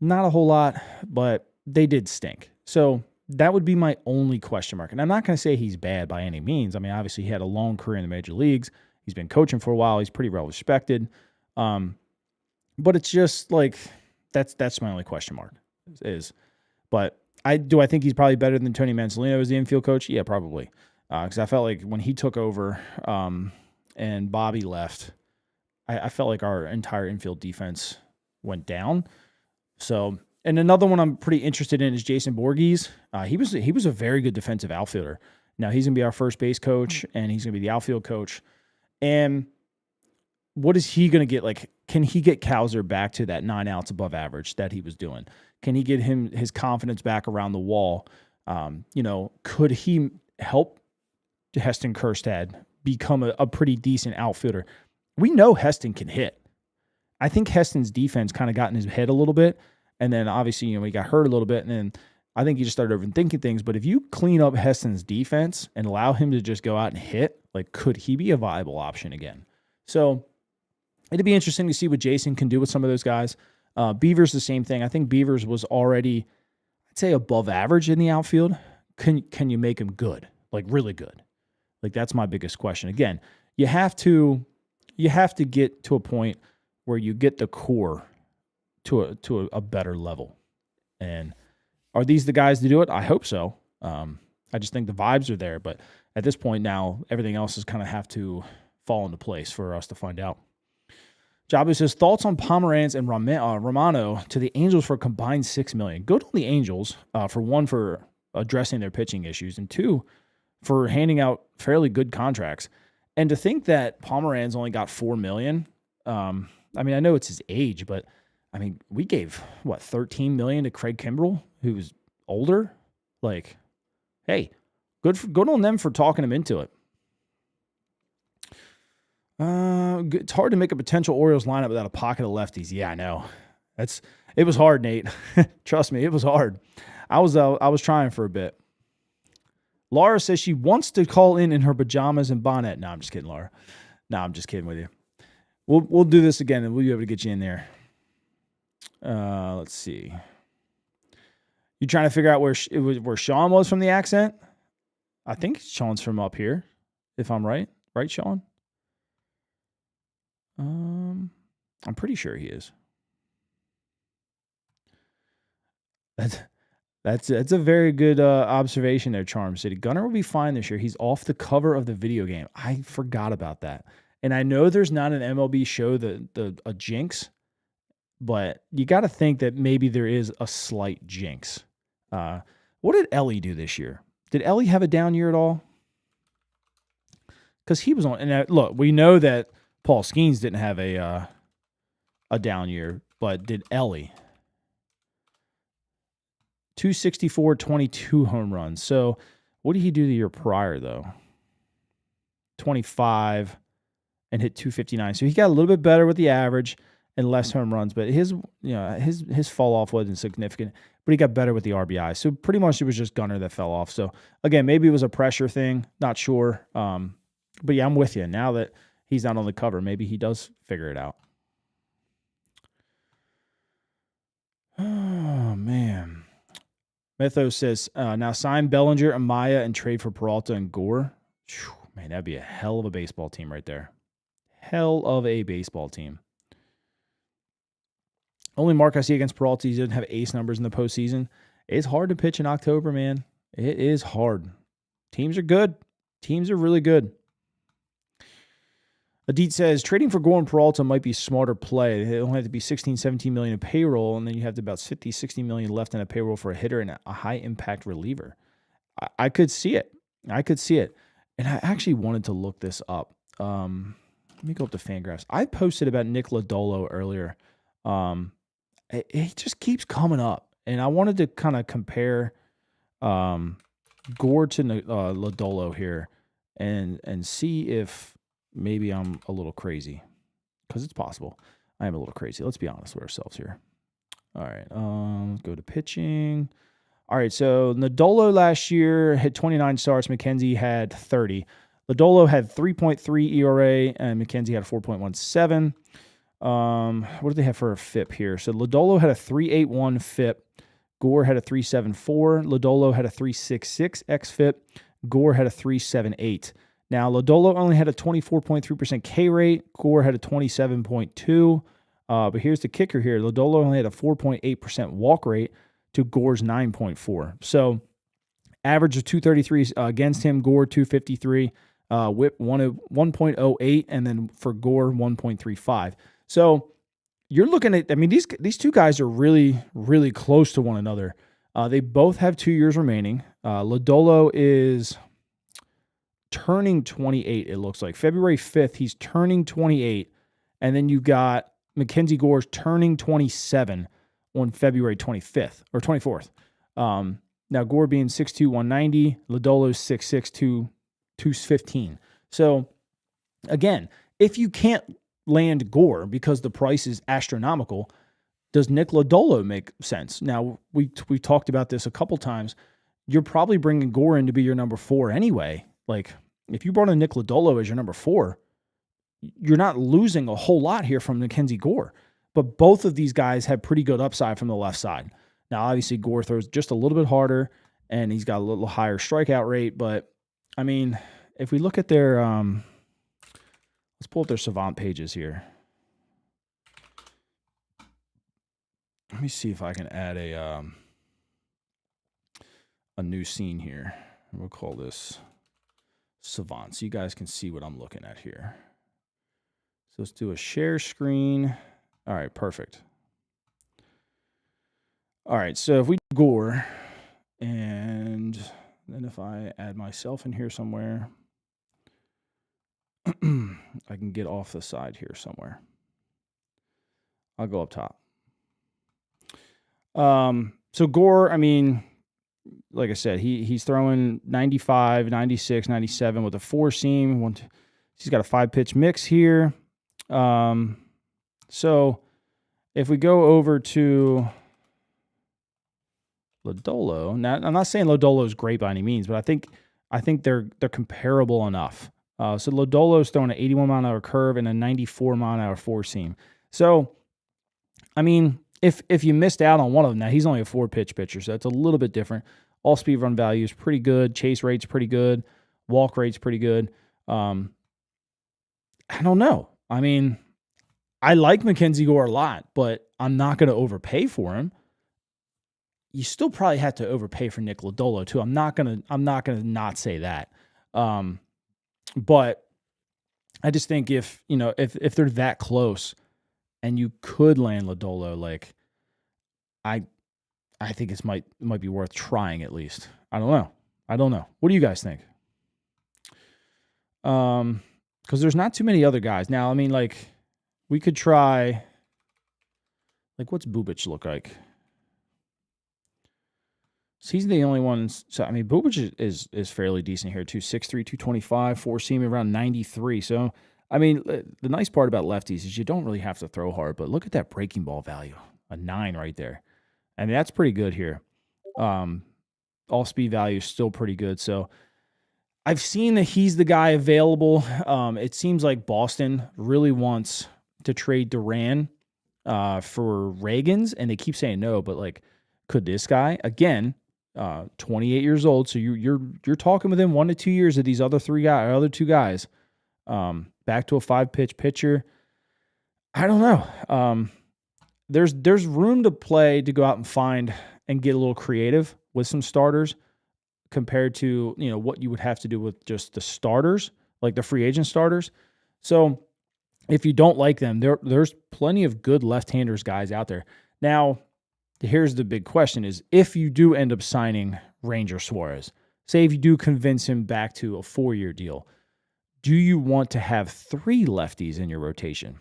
Not a whole lot, but they did stink. So that would be my only question mark. And I'm not going to say he's bad by any means. I mean, obviously he had a long career in the major leagues. He's been coaching for a while. He's pretty well respected. But it's just like, that's my only question mark is, but I think he's probably better than Tony Mansolino as the infield coach? Yeah, probably. Cause I felt like when he took over, and Bobby left, I felt like our entire infield defense went down. So, and another one I'm pretty interested in is Jason Voorhees. He was a very good defensive outfielder. Now he's going to be our first base coach, and he's going to be the outfield coach. And what is he going to get? Like, can he get Kowser back to that 9 outs above average that he was doing? Can he get his confidence back around the wall? Could he help Heston Kjerstad become a pretty decent outfielder. We know Heston can hit. I think Heston's defense kind of got in his head a little bit. And then obviously, he got hurt a little bit. And then I think he just started overthinking things. But if you clean up Heston's defense and allow him to just go out and hit, could he be a viable option again? So it'd be interesting to see what Jason can do with some of those guys. Beavers, the same thing. I think Beavers was already, I'd say, above average in the outfield. Can you make him good? Really good? That's my biggest question. Again, you have to get to a point where you get the core to a better level. And are these the guys to do it? I hope so. I just think the vibes are there. But at this point now, everything else is kind of have to fall into place for us to find out. Jabu says, thoughts on Pomeranz and Romano to the Angels for a combined $6 million. Good on the Angels, for one, for addressing their pitching issues, and two, for handing out fairly good contracts. And to think that Pomeranz only got $4 million, I know it's his age, but we gave $13 million to Craig Kimbrell, who's older. Hey, good on them for talking him into it. It's hard to make a potential Orioles lineup without a pocket of lefties. Yeah, I know. It was hard, Nate. Trust me, it was hard. I was trying for a bit. Laura says she wants to call in her pajamas and bonnet. No, I'm just kidding, Laura. No, I'm just kidding with you. We'll do this again, and we'll be able to get you in there. Let's see. You trying to figure out where Sean was from the accent? I think Sean's from up here, if I'm right. Right, Sean? I'm pretty sure he is. That's a very good observation there, Charm City. Gunnar will be fine this year. He's off the cover of the video game. I forgot about that. And I know there's not an MLB show a jinx, but you got to think that maybe there is a slight jinx. What did Ellie do this year? Did Ellie have a down year at all? Because he was on. And look, we know that Paul Skeens didn't have a down year, but did Ellie? 264, 22 home runs. So what did he do the year prior, though? 25 and hit 259. So he got a little bit better with the average and less home runs, but his fall off wasn't significant, but he got better with the RBI. So pretty much it was just Gunnar that fell off. So again, maybe it was a pressure thing, not sure. But yeah, I'm with you. Now that he's not on the cover, maybe he does figure it out. Oh, man. Mythos says, now sign Bellinger, Amaya, and trade for Peralta and Gore. Whew, man, that'd be a hell of a baseball team right there. Hell of a baseball team. Only mark I see against Peralta, he didn't have ace numbers in the postseason. It's hard to pitch in October, man. It is hard. Teams are good. Teams are really good. Adit says, trading for Gore and Peralta might be a smarter play. It only have to be 16, 17 million in payroll, and then you have about 50, 60 million left in a payroll for a hitter and a high-impact reliever. I could see it. And I actually wanted to look this up. Let me go up to Fangraphs. I posted about Nick Lodolo earlier. It just keeps coming up, and I wanted to kind of compare Gore to Lodolo here and see if maybe I'm a little crazy, because it's possible. I am a little crazy. Let's be honest with ourselves here. All right, let's go to pitching. All right, so Lodolo last year had 29 starts. McKenzie had 30. Lodolo had 3.3 ERA, and McKenzie had a 4.17. What did they have for a FIP here? So Lodolo had a 3.81 FIP. Gore had a 3.74. Lodolo had a 3.66 xFIP. Gore had a 3.78. Now, Lodolo only had a 24.3% K rate. Gore had a 27.2. But here's the kicker here. Lodolo only had a 4.8% walk rate to Gore's 9.4. So average of 233 against him. Gore 253. Whip 1.08, and then for Gore 1.35. So you're looking at, these two guys are really, really close to one another. They both have 2 years remaining. Lodolo is turning 28, it looks like. February 5th, he's turning 28. And then you got Mackenzie Gore's turning 27 on February 25th or 24th. Now, Gore being 6'2", 190, Lodolo's 6'6", 215. So Again, if you can't land Gore because the price is astronomical, does Nick Lodolo make sense? Now, we talked about this a couple times. You're probably bringing Gore in to be your number 4 anyway. Like, if you brought in Nick Lodolo as your number 4, you're not losing a whole lot here from Mackenzie Gore. But both of these guys have pretty good upside from the left side. Now, obviously, Gore throws just a little bit harder, and he's got a little higher strikeout rate. But, I mean, if we look at their let's pull up their Savant pages here. Let me see if I can add a new scene here. We'll call this Savant, so you guys can see what I'm looking at here. So let's do a share screen. All right, perfect. All right, so if we do Gore, and then if I add myself in here somewhere, I can get off the side here somewhere. I'll go up top. So Gore, I mean, like I said, he's throwing 95, 96, 97 with a 4-seam. He's got a 5-pitch mix here. So if we go over to Lodolo, now I'm not saying Lodolo is great by any means, but I think they're comparable enough. So Lodolo's throwing an 81 mile an hour curve and a 94 mile an hour 4-seam. So, I mean, if you missed out on one of them, now he's only a 4-pitch pitcher, so it's a little bit different. All speed run value is pretty good. Chase rate's pretty good. Walk rate's pretty good. I don't know. I mean, I like Mackenzie Gore a lot, but I'm not going to overpay for him. You still probably have to overpay for Nick Lodolo too. I'm not gonna not say that. But I just think if they're that close and you could land Lodolo, like I think it might be worth trying at least. I don't know. What do you guys think? Because there's not too many other guys. Now, I mean, like, we could try, like, what's Bubic look like? So he's the only one. So, I mean, Bubic is fairly decent here, too. 6'3", 225, 4-seam around 93. So, I mean, the nice part about lefties is you don't really have to throw hard, but look at that breaking ball value, a 9 right there. I mean, that's pretty good here. All speed value is still pretty good. So I've seen that he's the guy available. It seems like Boston really wants to trade Duran for Reagans, and they keep saying no, but like, could this guy, again, 28 years old, so you're talking within 1 to 2 years of these other two guys, back to a 5-pitch pitcher. I don't know. There's room to play to go out and find and get a little creative with some starters compared to, what you would have to do with just the starters, like the free agent starters. So if you don't like them, there's plenty of good left-handers guys out there. Now, here's the big question is, if you do end up signing Ranger Suarez, say if you do convince him back to a 4-year deal, do you want to have 3 lefties in your rotation?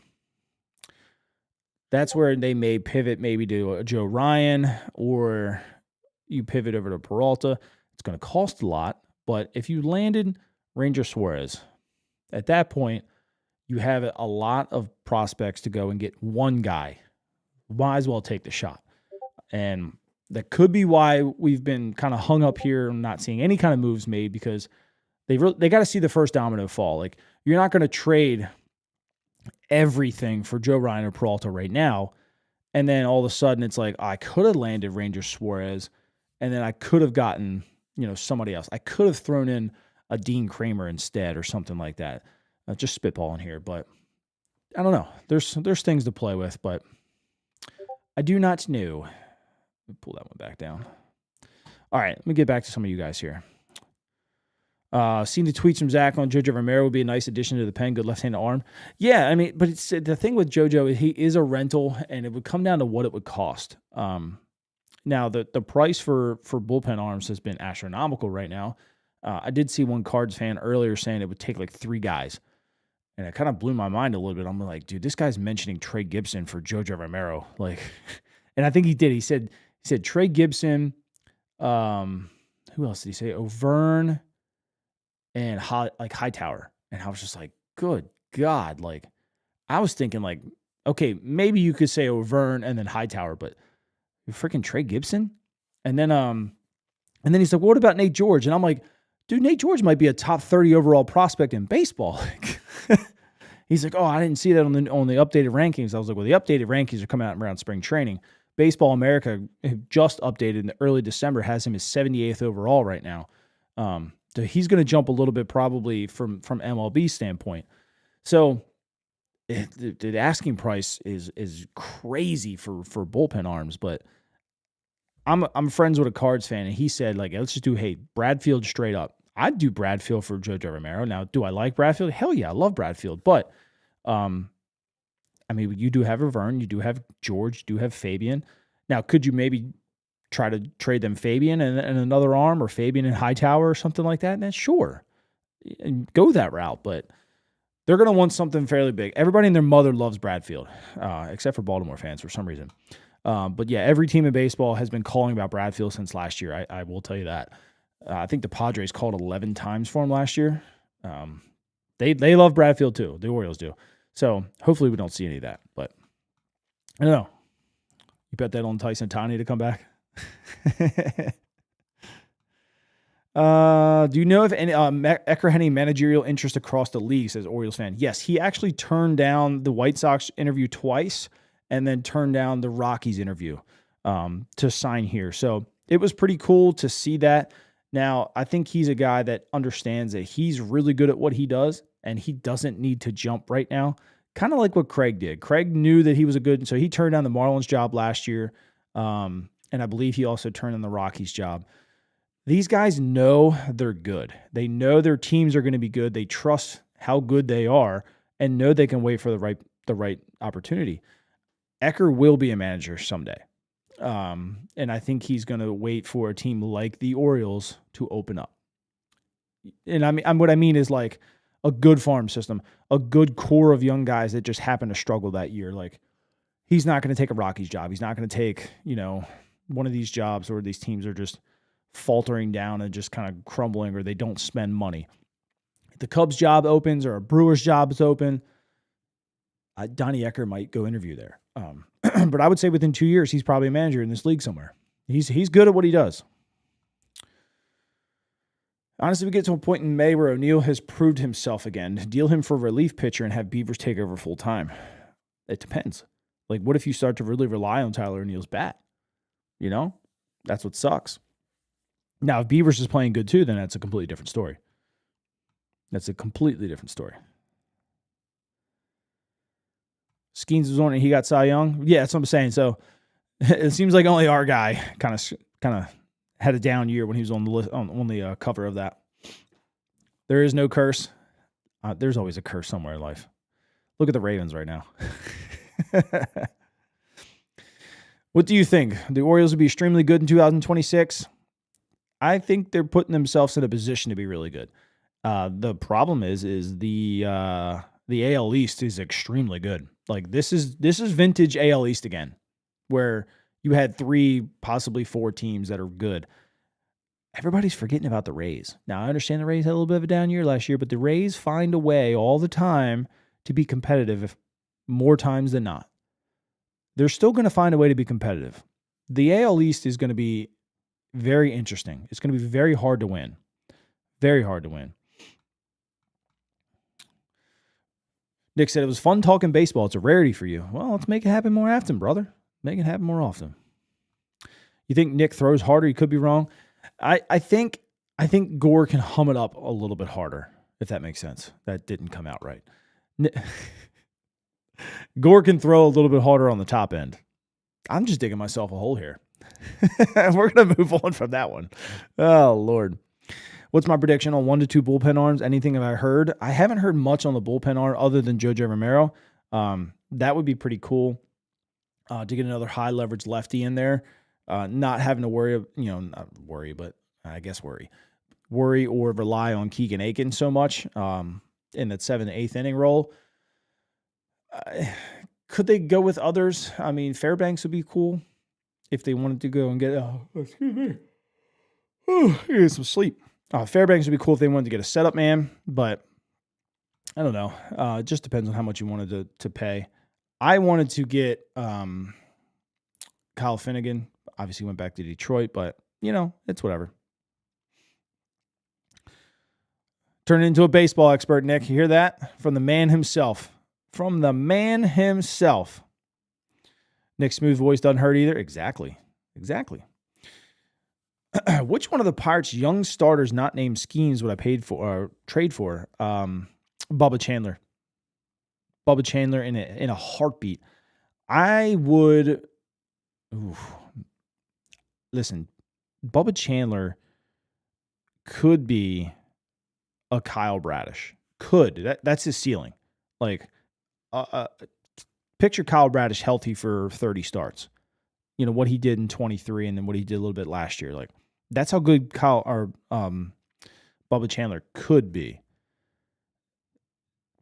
That's where they may pivot maybe to a Joe Ryan, or you pivot over to Peralta. It's going to cost a lot, but if you landed Ranger Suarez, at that point, you have a lot of prospects to go and get one guy. Might as well take the shot. And that could be why we've been kind of hung up here and not seeing any kind of moves made, because they got to see the first domino fall. Like, you're not going to trade everything for Joe Ryan or Peralta right now, and then all of a sudden it's like, I could have landed Ranger Suarez, and then I could have gotten somebody else. I could have thrown in a Dean Kramer instead or something like that. Just spitballing here, but I don't know. There's things to play with, but I do not know. Let me pull that one back down. All right, let me get back to some of you guys here. Seen the tweets from Zach on Jojo Romero would be a nice addition to the pen. Good left-handed arm. Yeah, I mean, but it's the thing with Jojo, he is a rental, and it would come down to what it would cost. Now, the price for bullpen arms has been astronomical right now. I did see one Cards fan earlier saying it would take like 3 guys, and it kind of blew my mind a little bit. I'm like, dude, this guy's mentioning Trey Gibson for Jojo Romero, like, and I think he did. He said Trey Gibson. Who else did he say? O'Vern and Hightower. And I was just like, good God. Like, I was thinking, like, okay, maybe you could say O'Vern and then Hightower, but freaking Trey Gibson? And then he's like, what about Nate George? And I'm like, dude, Nate George might be a top 30 overall prospect in baseball. He's like, oh, I didn't see that on the updated rankings. I was like, well, the updated rankings are coming out around spring training. Baseball America just updated in early December, has him as 78th overall right now. So he's going to jump a little bit probably from MLB standpoint. So the asking price is crazy for bullpen arms, but I'm friends with a Cards fan, and he said, like, let's just do, hey, Bradfield straight up. I'd do Bradfield for JoJo Romero. Now, do I like Bradfield? Hell yeah, I love Bradfield. But, I mean, you do have Vern, you do have George, you do have Fabian. Now, could you maybe try to trade them Fabian and another arm, or Fabian and Hightower or something like that? Then sure, and go that route. But they're going to want something fairly big. Everybody and their mother loves Bradfield, except for Baltimore fans for some reason. But yeah, every team in baseball has been calling about Bradfield since last year. I will tell you that. I think the Padres called 11 times for him last year. They love Bradfield too. The Orioles do. So hopefully we don't see any of that. But I don't know. You bet that on Tyson Tani to come back? Do you know if any Ecker had any managerial interest across the league, says Orioles fan? Yes, he actually turned down the White Sox interview twice and then turned down the Rockies interview to sign here. So it was pretty cool to see that. Now, I think he's a guy that understands that he's really good at what he does, and he doesn't need to jump right now. Kind of like what Craig did. Craig knew that he was a good, so he turned down the Marlins job last year, and I believe he also turned down the Rockies job. These guys know they're good. They know their teams are going to be good. They trust how good they are and know they can wait for the right opportunity. Ecker will be a manager someday. And I think he's going to wait for a team like the Orioles to open up. And what I mean is like a good farm system, a good core of young guys that just happen to struggle that year. Like, he's not going to take a Rockies job. He's not going to take, one of these jobs where these teams are just faltering down and just kind of crumbling, or they don't spend money. If the Cubs job opens or a Brewers job is open, Donnie Ecker might go interview there. But I would say within 2 years, he's probably a manager in this league somewhere. He's good at what he does. Honestly, we get to a point in May where O'Neill has proved himself again. Deal him for a relief pitcher and have Beavers take over full time. It depends. Like, what if you start to really rely on Tyler O'Neill's bat? That's what sucks. Now, if Beavers is playing good too, then that's a completely different story. Skeens was on it. He got Cy Young. Yeah, that's what I'm saying. So it seems like only our guy kind of had a down year when he was on the list, on the cover of that. There is no curse. There's always a curse somewhere in life. Look at the Ravens right now. What do you think? The Orioles will be extremely good in 2026. I think they're putting themselves in a position to be really good. The problem is the AL East is extremely good. Like, this is vintage AL East again, where you had 3, possibly 4 teams that are good. Everybody's forgetting about the Rays. Now, I understand the Rays had a little bit of a down year last year, but the Rays find a way all the time to be competitive, more times than not. They're still going to find a way to be competitive. The AL East is going to be very interesting. It's going to be very hard to win. Very hard to win. Nick said, it was fun talking baseball. It's a rarity for you. Well, let's make it happen more often, brother. Make it happen more often. You think Nick throws harder? He could be wrong. I think Gore can hum it up a little bit harder, if that makes sense. That didn't come out right. Gore can throw a little bit harder on the top end. I'm just digging myself a hole here. We're going to move on from that one. Oh, Lord. What's my prediction on 1 to 2 bullpen arms? Anything have I heard? I haven't heard much on the bullpen arm other than JoJo Romero. That would be pretty cool to get another high leverage lefty in there. Not having to worry, not worry, but I guess worry or rely on Keegan Aiken so much in that 7th, 8th inning role. Could they go with others? I mean, Fairbanks would be cool if they wanted to go and get, excuse me, get some sleep. Fairbanks would be cool if they wanted to get a setup man, but I don't know. It just depends on how much you wanted to pay. I wanted to get Kyle Finnegan. Obviously went back to Detroit, but it's whatever. Turn into a baseball expert, Nick. You hear that? From the man himself. From the man himself. Nick's smooth voice doesn't hurt either. Exactly. Which one of the Pirates' young starters not named schemes would I paid for or trade for? Bubba Chandler. Bubba Chandler in a heartbeat. I would. Listen, Bubba Chandler could be a Kyle Bradish. That's his ceiling. Like, picture Kyle Bradish healthy for 30 starts. What he did in 23 and then what he did a little bit last year. Like, that's how good Bubba Chandler could be.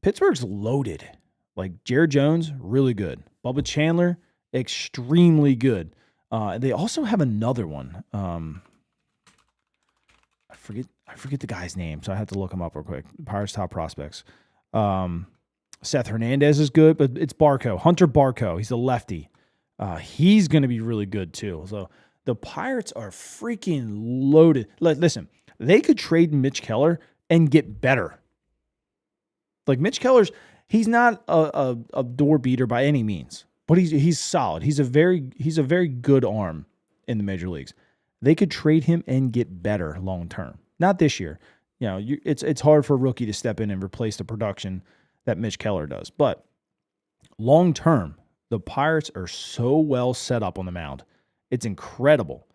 Pittsburgh's loaded. Like, Jared Jones, really good. Bubba Chandler, extremely good. They also have another one. I forget the guy's name, so I have to look him up real quick. Pirates top prospects. Seth Hernandez is good, but it's Barco. Hunter Barco. He's a lefty. He's going to be really good too. So the Pirates are freaking loaded. Listen, they could trade Mitch Keller and get better. Like, Mitch Keller's, he's not a door beater by any means, but he's solid. He's a very good arm in the major leagues. They could trade him and get better long term. Not this year. It's hard for a rookie to step in and replace the production that Mitch Keller does. But long term, the Pirates are so well set up on the mound. It's incredible.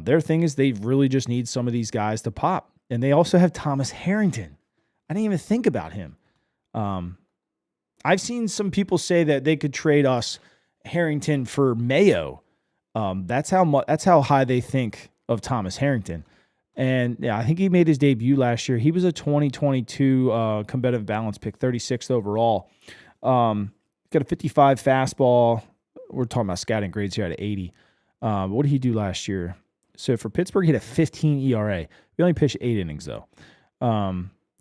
Their thing is they really just need some of these guys to pop. And they also have Thomas Harrington. I didn't even think about him. I've seen some people say that they could trade us Harrington for Mayo. That's how high they think of Thomas Harrington. And yeah, I think he made his debut last year. He was a 2022 competitive balance pick, 36th overall. Got a 55 fastball. We're talking about scouting grades here at 80. What did he do last year? So for Pittsburgh, he had a 15 ERA. We only pitched 8 innings though.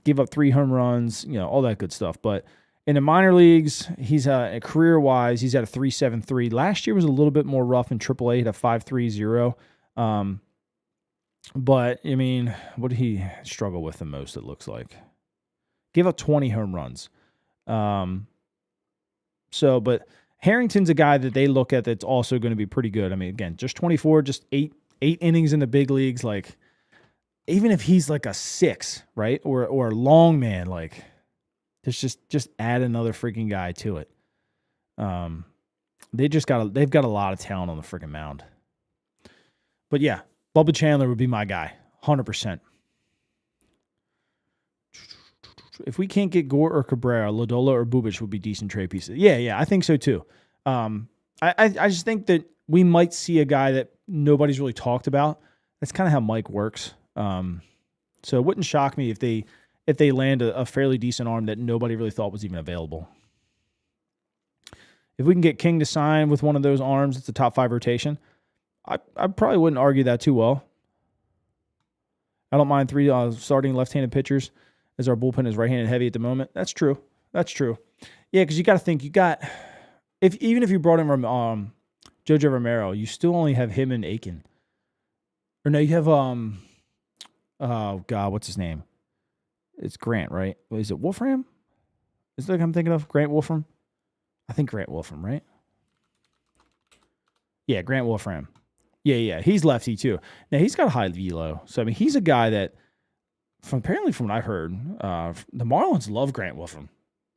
Gave up 3 home runs, all that good stuff. But in the minor leagues, he's career-wise, he's at a 3.73. Last year was a little bit more rough in AAA. He had a 5.30. But, I mean, what did he struggle with the most, it looks like? Gave up 20 home runs. But Harrington's a guy that they look at that's also going to be pretty good. I mean, again, just 24, just 8 innings in the big leagues. Like, even if he's like a 6, right? Or a long man, like, there's just add another freaking guy to it. They've got a lot of talent on the freaking mound. But yeah, Bubba Chandler would be my guy, 100%. If we can't get Gore or Cabrera, Lodola or Bubic would be decent trade pieces. Yeah, I think so too. I just think that we might see a guy that nobody's really talked about. That's kind of how Mike works. So it wouldn't shock me if they land a fairly decent arm that nobody really thought was even available. If we can get King to sign with one of those arms, it's a top 5 rotation. I probably wouldn't argue that too well. I don't mind 3 starting left-handed pitchers as our bullpen is right-handed heavy at the moment. That's true. Yeah, because you got to think even if you brought in Jojo Romero, you still only have him and Aiken. Or no, you have oh God, what's his name? It's Grant, right? Is it Wolfram? Is that what I'm thinking of? Grant Wolfram? I think Grant Wolfram, right? Yeah, Grant Wolfram. Yeah. He's lefty too. Now he's got a high velo. So I mean, he's a guy that, from what I've heard, the Marlins love Grant Wolfram.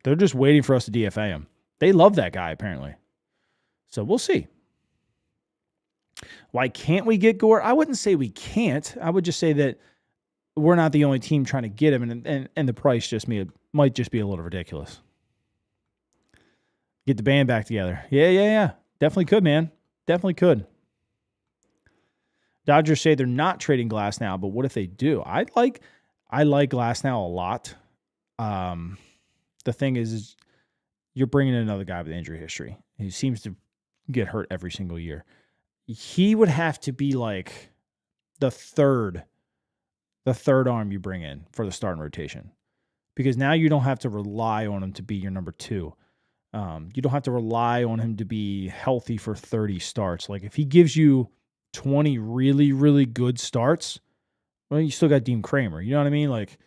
They're just waiting for us to DFA him. They love that guy apparently. So we'll see. Why can't we get Gore? I wouldn't say we can't. I would just say that we're not the only team trying to get him, and the price might just be a little ridiculous. Get the band back together. Yeah. Definitely could, man. Definitely could. Dodgers say they're not trading Glass now, but what if they do? I like Glass now a lot. The thing is you're bringing in another guy with injury history. He seems to get hurt every single year. He would have to be like the third arm you bring in for the starting rotation. because now you don't have to rely on him to be your number 2. You don't have to rely on him to be healthy for 30 starts. Like if he gives you 20 really, really good starts, well, you still got Dean Kramer. You know what I mean? Like,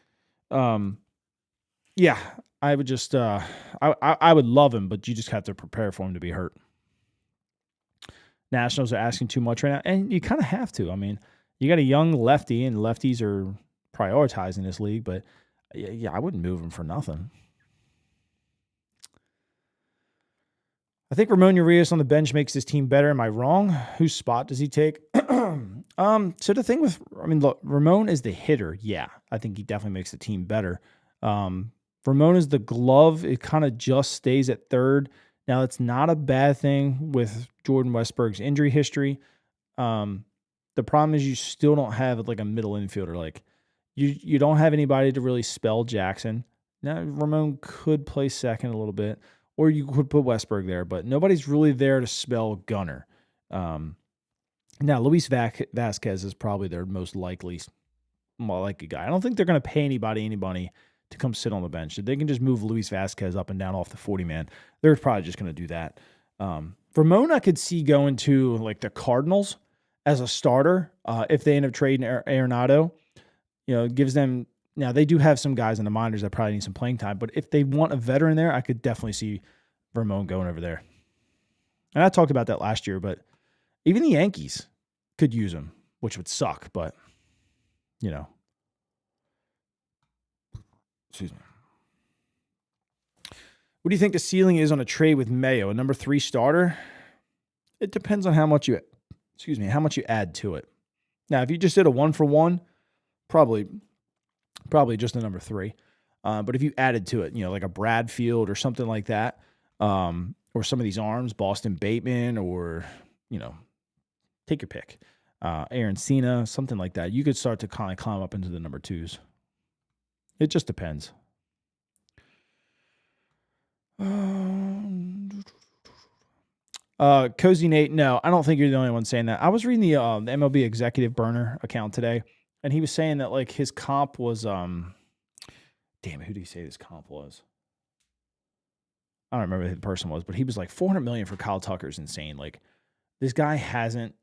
yeah, I would just, I would love him, but you just have to prepare for him to be hurt. Nationals are asking too much right now, and you kind of have to. I mean, you got a young lefty, and lefties are prioritizing this league, but yeah, I wouldn't move him for nothing. I think Ramon Urias on the bench makes this team better. Am I wrong? Whose spot does he take? So the thing with, look, Ramon is the hitter. Yeah, I think he definitely makes the team better. Ramon is the glove. It kind of just stays at third. Now, it's not a bad thing with Jordan Westburg's injury history. The problem is you still don't have like a middle infielder. Like you don't have anybody to really spell Jackson. Now, Ramon could play second a little bit, or you could put Westburg there, but nobody's really there to spell Gunner. Now, Luis Vasquez is probably their most likely guy. I don't think they're going to pay anybody to come sit on the bench. If they can just move Luis Vasquez up and down off the 40-man, they're probably just going to do that. Ramon, I could see going to like the Cardinals as a starter if they end up trading Arenado. It gives them. Now, they do have some guys in the minors that probably need some playing time, but if they want a veteran there, I could definitely see Ramon going over there. And I talked about that last year, but even the Yankees could use him, which would suck, but, Excuse me. What do you think the ceiling is on a trade with Mayo, a number 3 starter? It depends on how much you add to it. Now, if you just did a 1-for-1, probably just a number 3. But if you added to it, like a Bradfield or something like that, or some of these arms, Boston Bateman, or, take your pick, Aaron Cena, something like that, you could start to kind of climb up into the number 2s. It just depends. Cozy Nate, no, I don't think you're the only one saying that. I was reading the MLB Executive Burner account today, and he was saying that like his comp was damn, who did he say his comp was? I don't remember who the person was, but he was like $400 million for Kyle Tucker is insane. Like this guy hasn't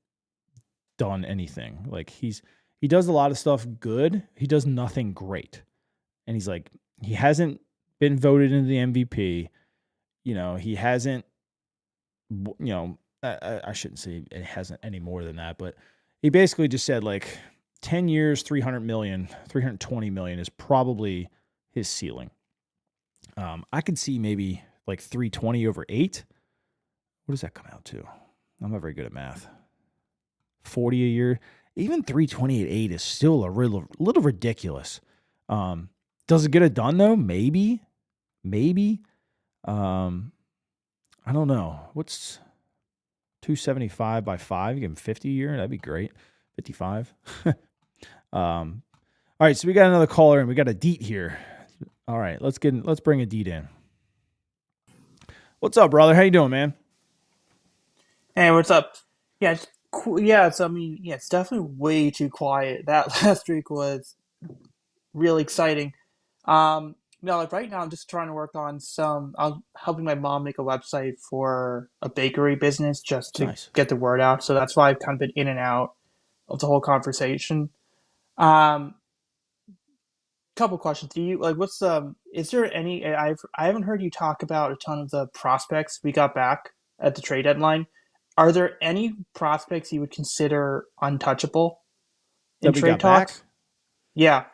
done anything. Like he does a lot of stuff good. He does nothing great. And he's like, he hasn't been voted into the MVP. He hasn't, I shouldn't say it hasn't any more than that, but he basically just said like 10 years, 320 million is probably his ceiling. I could see maybe like 320 over 8. What does that come out to? I'm not very good at math. 40 a year. Even 320 at 8 is still a little ridiculous. Does it get it done though? Maybe. I don't know. What's 275 by 5? You give him 50 a year. That'd be great. 55. All right, so we got another caller and we got a Deet here. All right, let's bring a Deet in. What's up, brother? How you doing, man? Hey, what's up? Yeah, it's cool. Yeah, it's definitely way too quiet. That last week was really exciting. Like right now, I'm just trying to work on I'm helping my mom make a website for a bakery business just to Nice. get the word out. So that's why I've kind of been in and out of the whole conversation. Um, Couple questions. Do you like is there any I haven't heard you talk about a ton of the prospects we got back at the trade deadline. Are there any prospects you would consider untouchable in That we trade got back? talks? Yeah.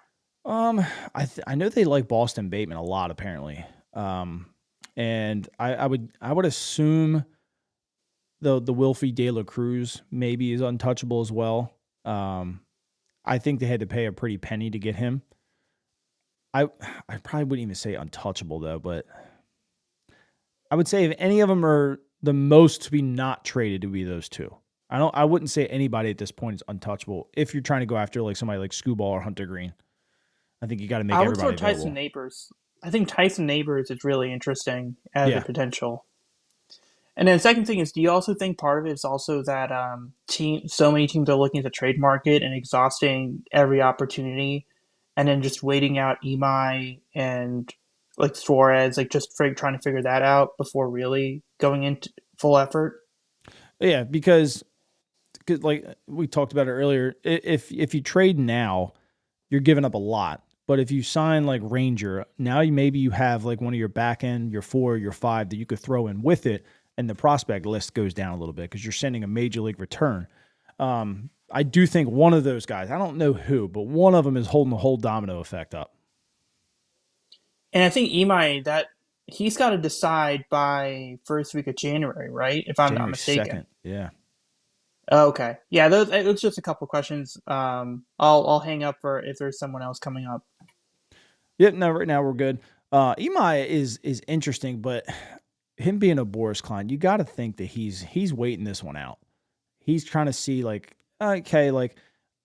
I know they like Boston Bateman a lot, apparently. And I would assume the Wilfie De La Cruz maybe is untouchable as well. I think they had to pay a pretty penny to get him. I probably wouldn't even say untouchable though, but I would say if any of them are the most to be not traded, to be those two. I wouldn't say anybody at this point is untouchable if you're trying to go after like somebody like Scuball or Hunter Green. I think you got to make I would throw everybody Tyson available. Neighbors. I think Tyson Neighbors is really interesting as a potential. And then the second thing is, do you also think part of it is also that so many teams are looking at the trade market and exhausting every opportunity and then just waiting out Imai and like Suarez, like just trying to figure that out before really going into full effort? Yeah, because like we talked about it earlier, if you trade now, you're giving up a lot. But if you sign like Ranger, now maybe you have like one of your back end, your 4, your 5 that you could throw in with it, and the prospect list goes down a little bit because you're sending a major league return. I do think one of those guys, I don't know who, but one of them is holding the whole domino effect up. And I think Imai, that he's got to decide by first week of January, right? If I'm not January mistaken. 2nd. Yeah. Okay. Yeah, those it was just a couple questions. I'll hang up for if there's someone else coming up. Yeah, no, right now we're good. Imai is interesting, but him being a Boris client, you got to think that he's waiting this one out. He's trying to see like, okay, like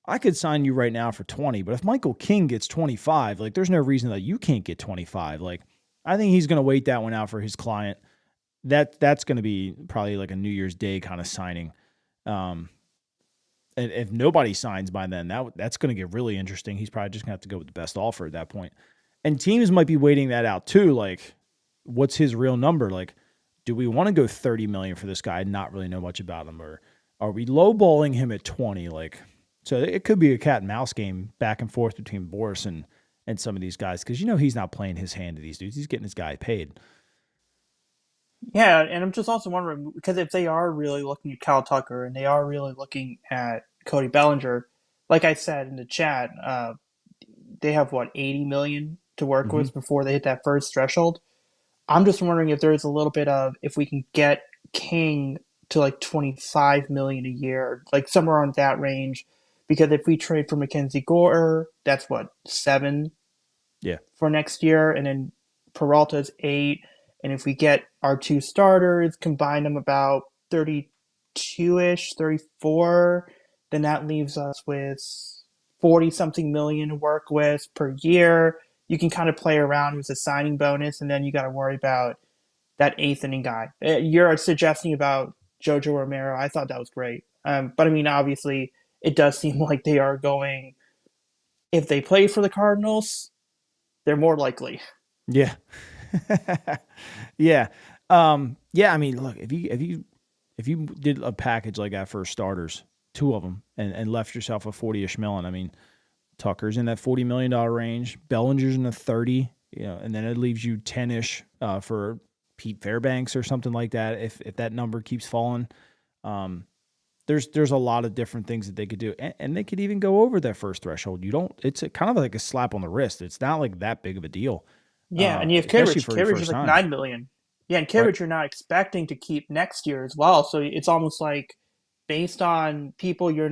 I could sign you right now for 20, but if Michael King gets 25, like there's no reason that you can't get 25. Like I think he's going to wait that one out for his client. That's going to be probably like a New Year's Day kind of signing. And if nobody signs by then, that's going to get really interesting. He's probably just going to have to go with the best offer at that point. And teams might be waiting that out too. Like, what's his real number? Like, do we want to go 30 million for this guy and not really know much about him, or are we lowballing him at 20? Like, so it could be a cat and mouse game back and forth between Boris and some of these guys because he's not playing his hand to these dudes. He's getting his guy paid. Yeah, and I'm just also wondering because if they are really looking at Kyle Tucker and they are really looking at Cody Bellinger, like I said in the chat, they have what 80 million to work with before they hit that first threshold. I'm just wondering if there's a little bit of if we can get King to like 25 million a year, like somewhere on that range. Because if we trade for Mackenzie Gore, that's what 7 Yeah. for next year, and then Peralta's 8. And if we get our 2 starters, combine them about 32-ish, 34, then that leaves us with 40 something million to work with per year. You can kind of play around with the signing bonus, and then you got to worry about that 8th inning guy. You're suggesting about Jojo Romero. I thought that was great. But I mean, obviously, it does seem like they are going. If they play for the Cardinals, they're more likely. Yeah. Yeah. Yeah. I mean, look, if you did a package like that for starters, 2 of them, and left yourself a 40-ish million, I mean, Tucker's in that $40 million range, Bellinger's in the 30, and then it leaves you 10-ish for Pete Fairbanks or something like that. If that number keeps falling, there's a lot of different things that they could do, and they could even go over that first threshold. It's kind of like a slap on the wrist. It's not like that big of a deal. Yeah, and you have Especially Kittredge. for your Kittredge first is like time. 9 million. Yeah, and Kittredge you're not expecting to keep next year as well. So it's almost like based on people you're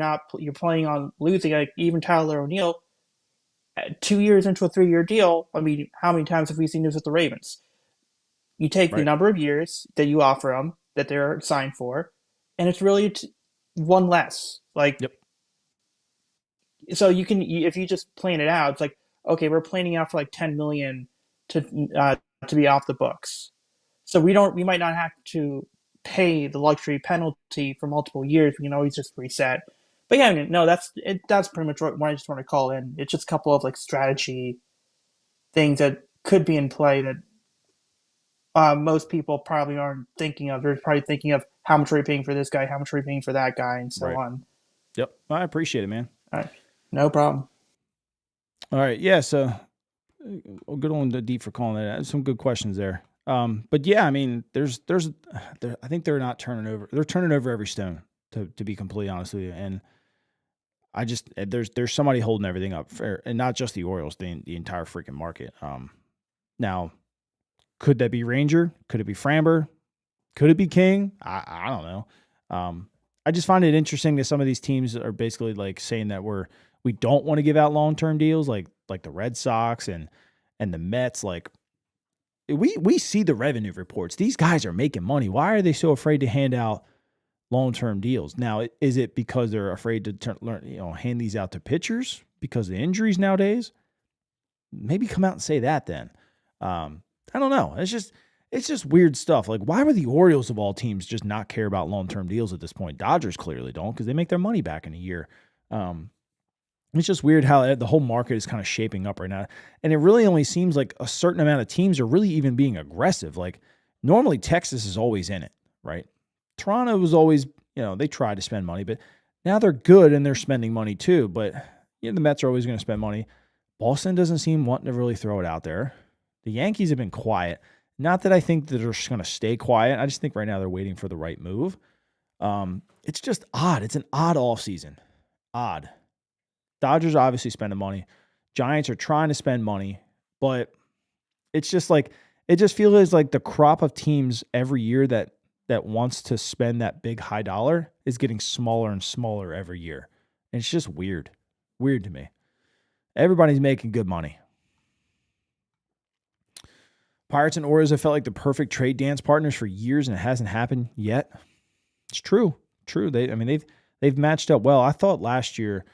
planning on losing, like even Tyler O'Neill, 2 years into a 3-year deal. I mean, how many times have we seen this with the Ravens? You take the Right. number of years that you offer them that they're signed for, and it's really one less. Like, Yep. so if you just plan it out, it's like, okay, we're planning out for like 10 million to be off the books. So we might not have to pay the luxury penalty for multiple years. We can always just reset. But yeah, no, that's pretty much what I just want to call in. It's just a couple of like strategy things that could be in play that most people probably aren't thinking of. They're probably thinking of how much are we paying for this guy, how much are we paying for that guy, and so Right. on. Yep. I appreciate it, man. All right, no problem. All right. Yeah. So good on the deep for calling that. Some good questions there. But yeah, I mean, I think they're not turning over. They're turning over every stone to be completely honest with you. And I just, there's somebody holding everything up and not just the Orioles, the entire freaking market. Now could that be Ranger? Could it be Framber? Could it be King? I don't know. I just find it interesting that some of these teams are basically like saying that we don't want to give out long-term deals like the Red Sox and the Mets. Like we see the revenue reports. These guys are making money. Why are they so afraid to hand out long-term deals? Now, is it because they're afraid to hand these out to pitchers because of the injuries nowadays? Maybe come out and say that then. I don't know. It's just weird stuff. Like, why would the Orioles of all teams just not care about long-term deals at this point? Dodgers clearly don't because they make their money back in a year. It's just weird how the whole market is kind of shaping up right now. And it really only seems like a certain amount of teams are really even being aggressive. Like normally Texas is always in it, right? Toronto was always, they try to spend money, but now they're good and they're spending money too. But the Mets are always going to spend money. Boston doesn't seem wanting to really throw it out there. The Yankees have been quiet. Not that I think that they're just going to stay quiet. I just think right now they're waiting for the right move. It's just odd. It's an odd offseason. Odd. Dodgers obviously spending money. Giants are trying to spend money, but it's just like it just feels like the crop of teams every year that wants to spend that big high dollar is getting smaller and smaller every year. And it's just weird. Weird to me. Everybody's making good money. Pirates and Orioles have felt like the perfect trade dance partners for years, and it hasn't happened yet. It's true. True. They've matched up well. I thought last year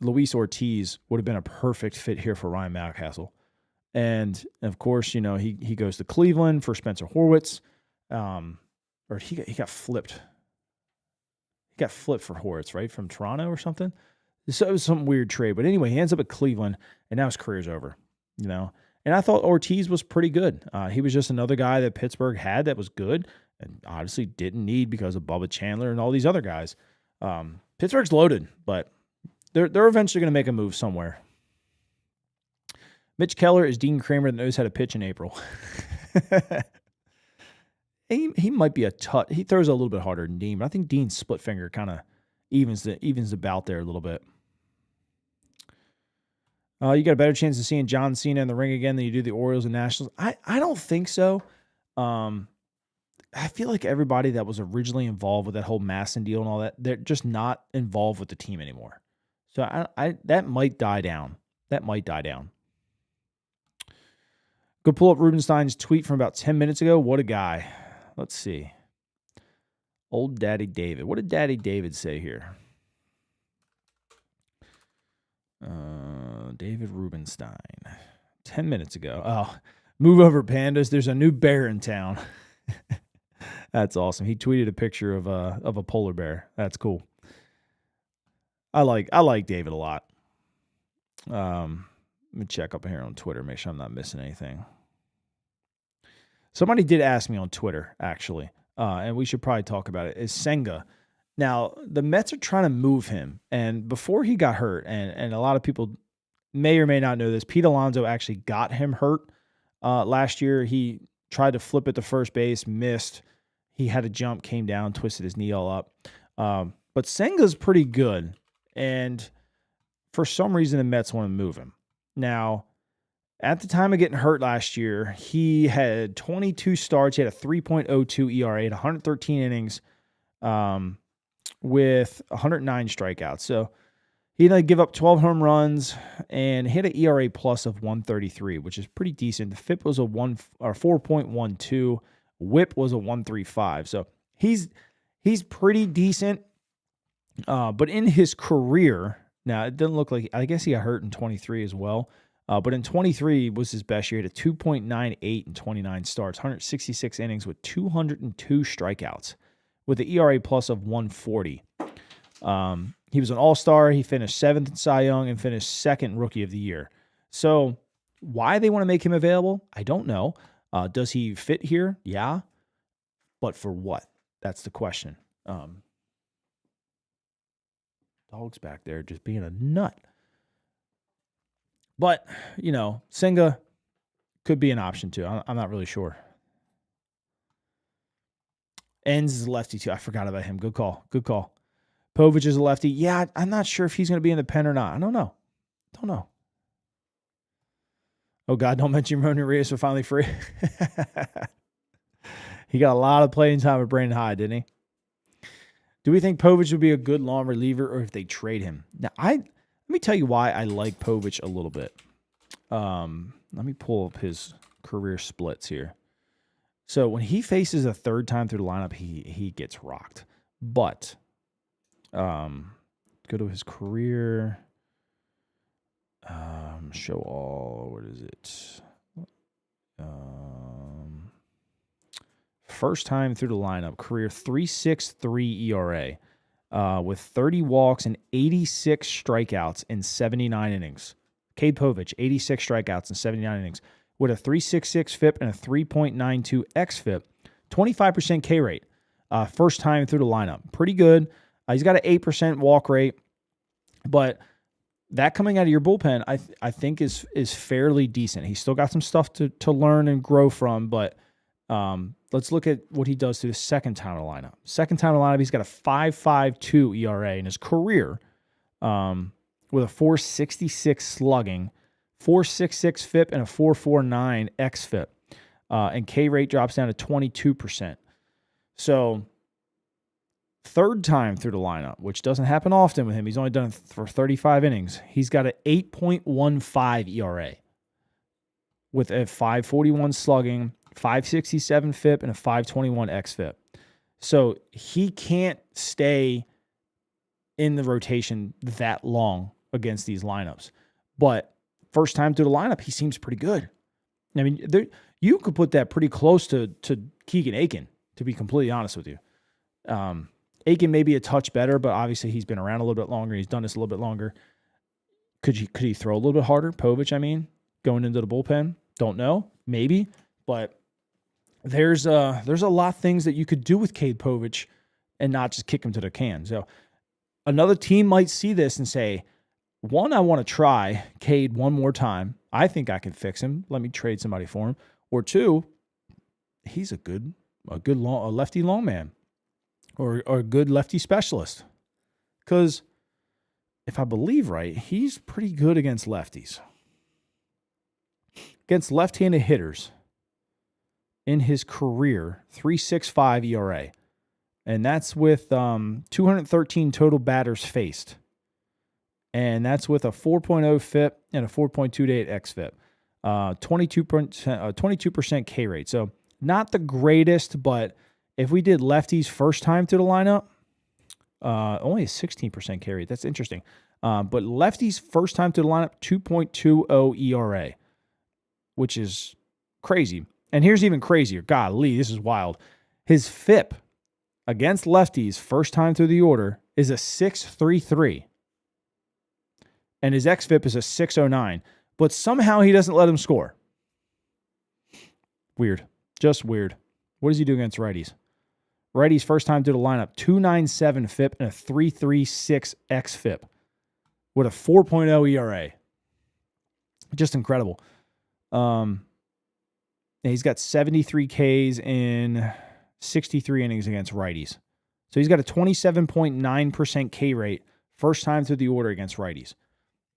Luis Ortiz would have been a perfect fit here for Ryan Mountcastle. And of course, he goes to Cleveland for Spencer Horwitz. Or he got flipped. He got flipped for Horwitz, right? From Toronto or something. So it was some weird trade. But anyway, he ends up at Cleveland, and now his career's over. And I thought Ortiz was pretty good. He was just another guy that Pittsburgh had that was good and obviously didn't need because of Bubba Chandler and all these other guys. Pittsburgh's loaded, but they're eventually going to make a move somewhere. Mitch Keller is Dean Kramer that knows how to pitch in April. He might be he throws a little bit harder than Dean, but I think Dean's split finger kind of evens the bout there a little bit. You got a better chance of seeing John Cena in the ring again than you do the Orioles and Nationals. I don't think so. I feel like everybody that was originally involved with that whole Masson deal and all that, they're just not involved with the team anymore. So that might die down. That might die down. Go pull up Rubenstein's tweet from about 10 minutes ago. What a guy. Let's see. Old Daddy David. What did Daddy David say here? David Rubenstein. 10 minutes ago. Oh, move over, pandas. There's a new bear in town. That's awesome. He tweeted a picture of a polar bear. That's cool. I like David a lot. Let me check up here on Twitter, make sure I'm not missing anything. Somebody did ask me on Twitter, actually, and we should probably talk about it, is Senga. Now, the Mets are trying to move him, and before he got hurt, and a lot of people may or may not know this, Pete Alonso actually got him hurt last year. He tried to flip it to first base, missed. He had a jump, came down, twisted his knee all up. But Senga's pretty good, and for some reason, the Mets want to move him. Now, at the time of getting hurt last year, he had 22 starts. He had a 3.02 ERA, at 113 innings, with 109 strikeouts. So he had give up 12 home runs and hit an ERA plus of 133, which is pretty decent. The FIP was a 4.12. WHIP was a 135. So he's pretty decent. But in his career, now it doesn't look like, I guess he got hurt in 23 as well. But in 23 was his best year. He had a 2.98 in 29 starts, 166 innings with 202 strikeouts with the ERA plus of 140. He was an all-star. He finished 7th in Cy Young and finished 2nd Rookie of the Year. So why they want to make him available, I don't know. Does he fit here? Yeah. But for what? That's the question. Dog's back there just being a nut. But, Senga could be an option too. I'm not really sure. Enns is a lefty too. I forgot about him. Good call. Povich is a lefty. Yeah, I'm not sure if he's going to be in the pen or not. I don't know. Oh, God, don't mention Ronan Reyes are finally free. He got a lot of playing time with Brandon Hyde, didn't he? Do we think Povich would be a good long reliever or if they trade him? Now, let me tell you why I like Povich a little bit. Let me pull up his career splits here. So when he faces a third time through the lineup, he gets rocked. But go to his career. Show all. What is it? First time through the lineup, career 3.63 ERA. with 30 walks and 86 strikeouts in 79 innings. Cade Povich, 86 strikeouts in 79 innings with a 3.66 FIP and a 3.92 xFIP, 25% K rate. First time through the lineup. Pretty good. He's got an 8% walk rate, but that coming out of your bullpen, I think is fairly decent. He's still got some stuff to learn and grow from, but let's look at what he does through the second time of the lineup. Second time of the lineup, he's got a 5.52 ERA in his career, with a 4.66 slugging, 4.66 FIP, and a 4.49 xFIP. And K rate drops down to 22%. So third time through the lineup, which doesn't happen often with him. He's only done it for 35 innings. He's got an 8.15 ERA with a 5.41 slugging, 5.67 FIP, and a 5.21 xFIP. So he can't stay in the rotation that long against these lineups. But first time through the lineup, he seems pretty good. I mean, you could put that pretty close to Keegan Aiken, to be completely honest with you. Aiken may be a touch better, but obviously he's been around a little bit longer. He's done this a little bit longer. Could he throw a little bit harder? Povich, I mean, going into the bullpen? Don't know. Maybe. But there's a lot of things that you could do with Cade Povich and not just kick him to the can. So another team might see this and say, one, I want to try Cade one more time. I think I can fix him. Let me trade somebody for him. Or two, he's a lefty long man. Or a good lefty specialist. Because if I believe right, he's pretty good against lefties. Against left-handed hitters in his career, 3.65 ERA. And that's with 213 total batters faced. And that's with a 4.0 FIP and a 4.28 xFIP. 22% K rate. So not the greatest, but if we did lefties first time through the lineup, only a 16% K rate. That's interesting. But lefties first time through the lineup, 2.20 ERA, which is crazy. And here's even crazier. Golly, this is wild. His FIP against lefties first time through the order is a 6.33. And his xFIP is a 6.09. But somehow he doesn't let him score. Weird. Just weird. What does he do against righties? Righties first time through the lineup, 2.97 FIP and a 3.36 xFIP with a 4.0 ERA. Just incredible. And he's got 73 Ks in 63 innings against righties. So he's got a 27.9% K rate first time through the order against righties.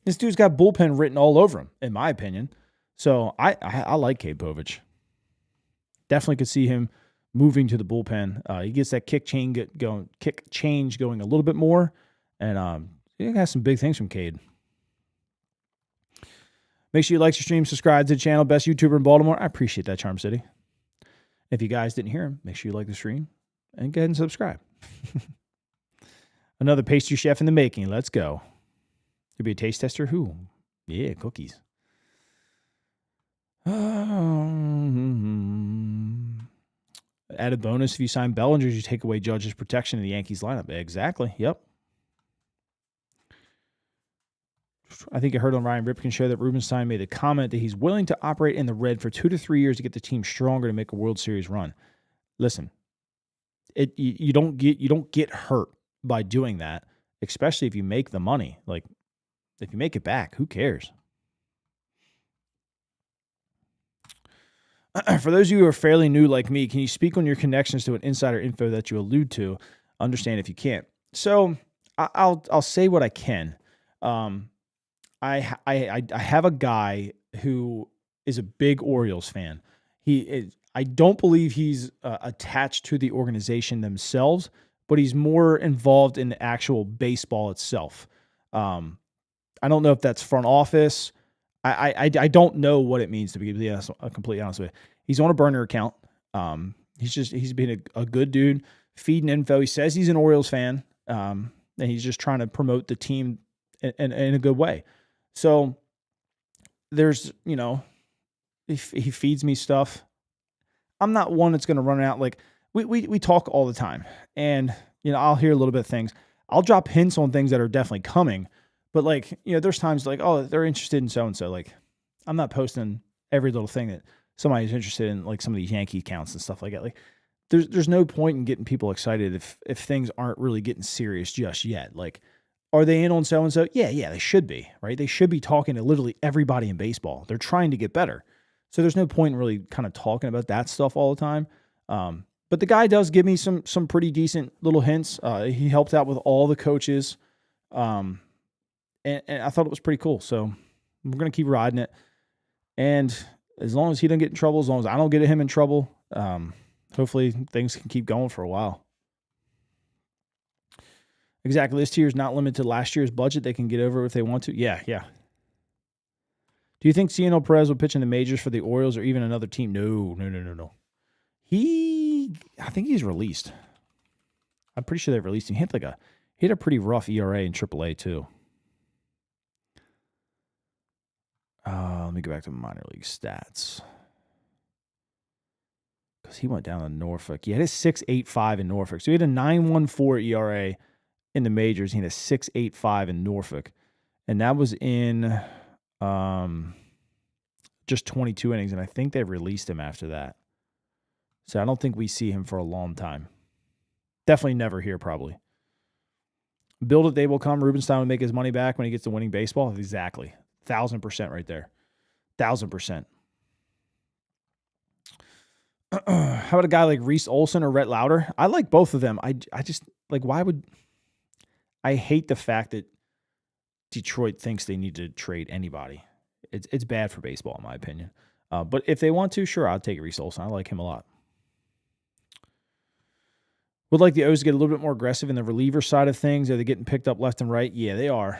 This dude's got bullpen written all over him, in my opinion. So I like Cade Povich. Definitely could see him moving to the bullpen. He gets that kick change going a little bit more, and he got some big things from Cade. Make sure you like the stream, subscribe to the channel. Best YouTuber in Baltimore. I appreciate that, Charm City. If you guys didn't hear him, make sure you like the stream and go ahead and subscribe. Another pastry chef in the making. Let's go. Could be a taste tester. Who? Yeah, cookies. Added bonus if you sign Bellinger, you take away Judge's protection in the Yankees lineup. Exactly. Yep. I think I heard on Ryan Ripken's show that Rubenstein made a comment that he's willing to operate in the red for 2 to 3 years to get the team stronger to make a World Series run. Listen, you don't get hurt by doing that, especially if you make the money. Like, if you make it back, who cares? For those of you who are fairly new like me, can you speak on your connections to an insider info that you allude to? Understand if you can't. So I'll say what I can. I have a guy who is a big Orioles fan. I don't believe he's attached to the organization themselves, but he's more involved in the actual baseball itself. I don't know if that's front office. I don't know what it means, to be completely honest with you. He's on a burner account. He's been a good dude, feeding info. He says he's an Orioles fan, and he's just trying to promote the team in a good way. So there's, he feeds me stuff. I'm not one that's going to run out. Like we talk all the time, and I'll hear a little bit of things. I'll drop hints on things that are definitely coming. But like, there's times like, oh, they're interested in so-and-so. Like, I'm not posting every little thing that somebody's interested in, like some of these Yankee accounts and stuff like that. Like, there's no point in getting people excited if things aren't really getting serious just yet. Like, are they in on so-and-so? Yeah, they should be, right? They should be talking to literally everybody in baseball. They're trying to get better. So there's no point in really kind of talking about that stuff all the time. But the guy does give me some pretty decent little hints. He helped out with all the coaches. And I thought it was pretty cool. So we're going to keep riding it. And as long as he doesn't get in trouble, as long as I don't get him in trouble, hopefully things can keep going for a while. Exactly. This tier is not limited to last year's budget. They can get over it if they want to. Yeah. Do you think Ciano Perez will pitch in the majors for the Orioles or even another team? No. I think he's released. I'm pretty sure they've released him. He had a pretty rough ERA in AAA too. Let me go back to minor league stats. Because he went down to Norfolk. He had a 6.85 in Norfolk. So he had a 9.14 ERA in the majors. He had a 6.85 in Norfolk. And that was in just 22 innings. And I think they've released him after that. So I don't think we see him for a long time. Definitely never here, probably. Build it, they will come. Rubenstein will make his money back when he gets to winning baseball. Exactly. 1,000% right there. 1,000%. How about a guy like Reese Olson or Rhett Lauder? I like both of them. I just, like, I hate the fact that Detroit thinks they need to trade anybody. It's bad for baseball, in my opinion. But if they want to, sure, I'll take Reese Olson. I like him a lot. Would like the O's to get a little bit more aggressive in the reliever side of things. Are they getting picked up left and right? Yeah, they are.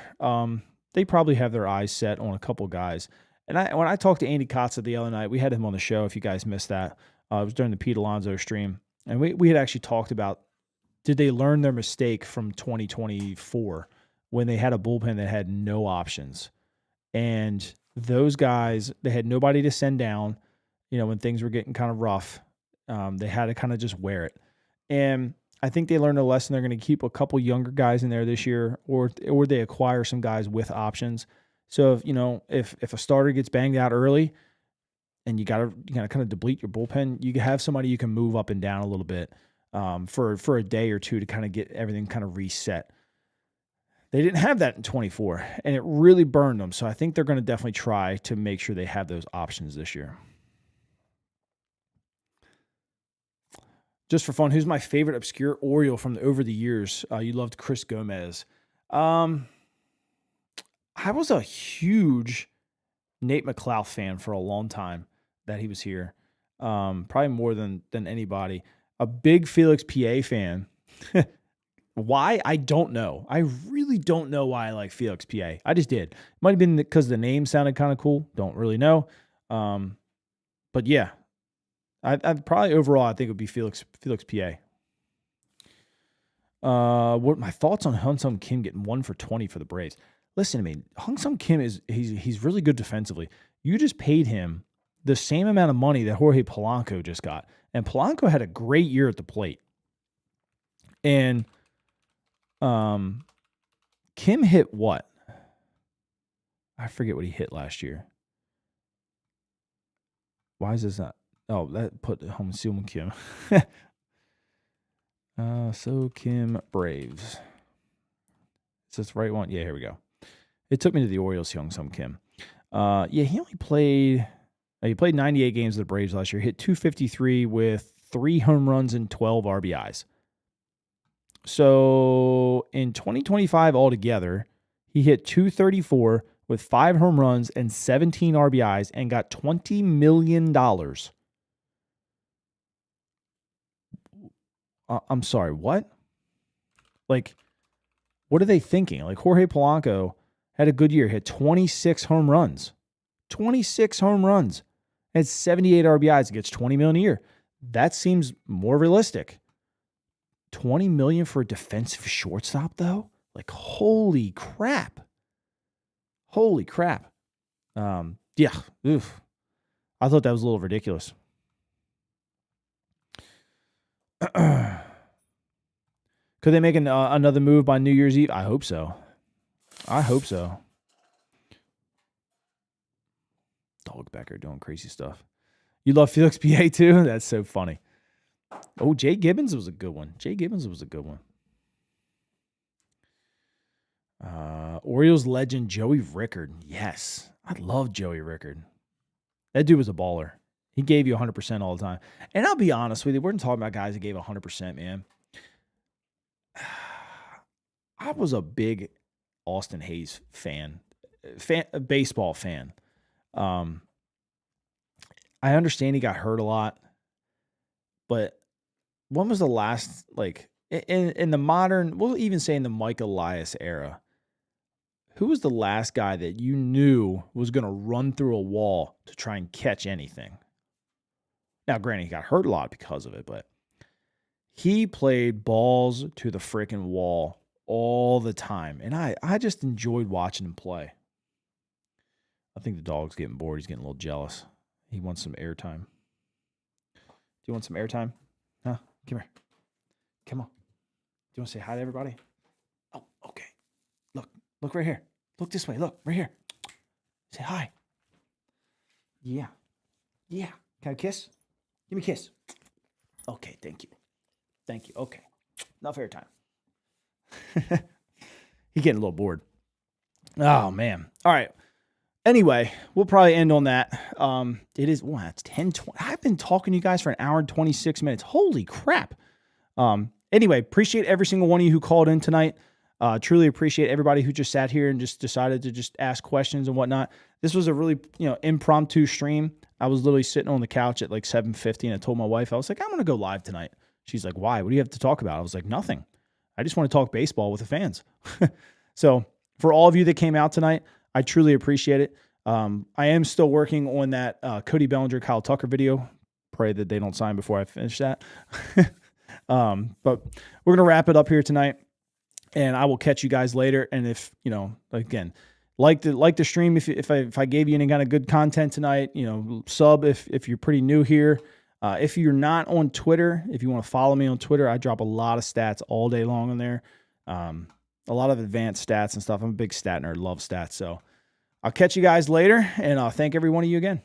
They probably have their eyes set on a couple guys. And when I talked to Andy Kotza the other night, we had him on the show. If you guys missed that, it was during the Pete Alonso stream. And we had actually talked about, did they learn their mistake from 2024 when they had a bullpen that had no options? And those guys, they had nobody to send down, when things were getting kind of rough. They had to kind of just wear it. And I think they learned a lesson. They're going to keep a couple younger guys in there this year, or they acquire some guys with options. So if a starter gets banged out early, and you gotta kind of deplete your bullpen, you have somebody you can move up and down a little bit for a day or two to kind of get everything kind of reset. They didn't have that in 24, and it really burned them. So I think they're going to definitely try to make sure they have those options this year. Just for fun, who's my favorite obscure Oriole from over the years? You loved Chris Gomez. I was a huge Nate McLouth fan for a long time that he was here. Probably more than anybody. A big Felix PA fan. Why? I don't know. I really don't know why I like Felix PA. I just did. Might have been because the name sounded kind of cool. Don't really know. But yeah. I'd probably overall, I think it would be Felix PA. What my thoughts on Hyun-Sung Kim getting 1 for 20 for the Braves? Listen to me. Hyun-Sung Kim he's really good defensively. You just paid him the same amount of money that Jorge Polanco just got, and Polanco had a great year at the plate. And Kim hit what? I forget what he hit last year. Why is this not? Oh, that put home Seung Kim. So Kim Braves. Is this the right one? Yeah, here we go. It took me to the Orioles, Hyun-Sung Kim. He only played 98 games with the Braves last year. Hit 253 with 3 home runs and 12 RBIs. So in 2025 altogether, he hit 234 with 5 home runs and 17 RBIs and got $20 million. I'm sorry, what? Like, what are they thinking? Like, Jorge Polanco had a good year, hit 26 home runs. 26 home runs. Had 78 RBIs, gets $20 million a year. That seems more realistic. $20 million for a defensive shortstop, though? Like, holy crap. Holy crap. Yeah. Oof. I thought that was a little ridiculous. Could they make another move by New Year's Eve? I hope so. I hope so. Dog Becker doing crazy stuff. You love Felix PA too? That's so funny. Oh, Jay Gibbons was a good one. Orioles legend Joey Rickard. Yes. I love Joey Rickard. That dude was a baller. He gave you 100% all the time. And I'll be honest with you, we're not talking about guys that gave 100%, man. I was a big Austin Hayes fan, a baseball fan. I understand he got hurt a lot, but when was the last, like, in the modern, we'll even say in the Mike Elias era, who was the last guy that you knew was going to run through a wall to try and catch anything? Now, granted, he got hurt a lot because of it, but he played balls to the freaking wall all the time. And I just enjoyed watching him play. I think the dog's getting bored. He's getting a little jealous. He wants some airtime. Do you want some airtime? Huh? Come here. Come on. Do you want to say hi to everybody? Oh, okay. Look right here. Look this way. Look, right here. Say hi. Yeah. Yeah. Can I kiss? Give me a kiss. Okay, thank you. Thank you. Okay. Enough airtime. He's getting a little bored. Oh, man. All right. Anyway, we'll probably end on that. It is, it's 10:20. I've been talking to you guys for an hour and 26 minutes. Holy crap. Anyway, appreciate every single one of you who called in tonight. Truly appreciate everybody who just sat here and just decided to just ask questions and whatnot. This was a really, impromptu stream. I was literally sitting on the couch at like 7:50 and I told my wife, I was like, I'm going to go live tonight. She's like, why? What do you have to talk about? I was like, nothing. I just want to talk baseball with the fans. So for all of you that came out tonight, I truly appreciate it. I am still working on that Cody Bellinger, Kyle Tucker video. Pray that they don't sign before I finish that. But we're going to wrap it up here tonight. And I will catch you guys later. And if, again, like the stream, if I gave you any kind of good content tonight, sub if you're pretty new here. If you're not on Twitter, if you want to follow me on Twitter, I drop a lot of stats all day long on there. A lot of advanced stats and stuff. I'm a big stat nerd, love stats. So I'll catch you guys later, and I'll thank every one of you again.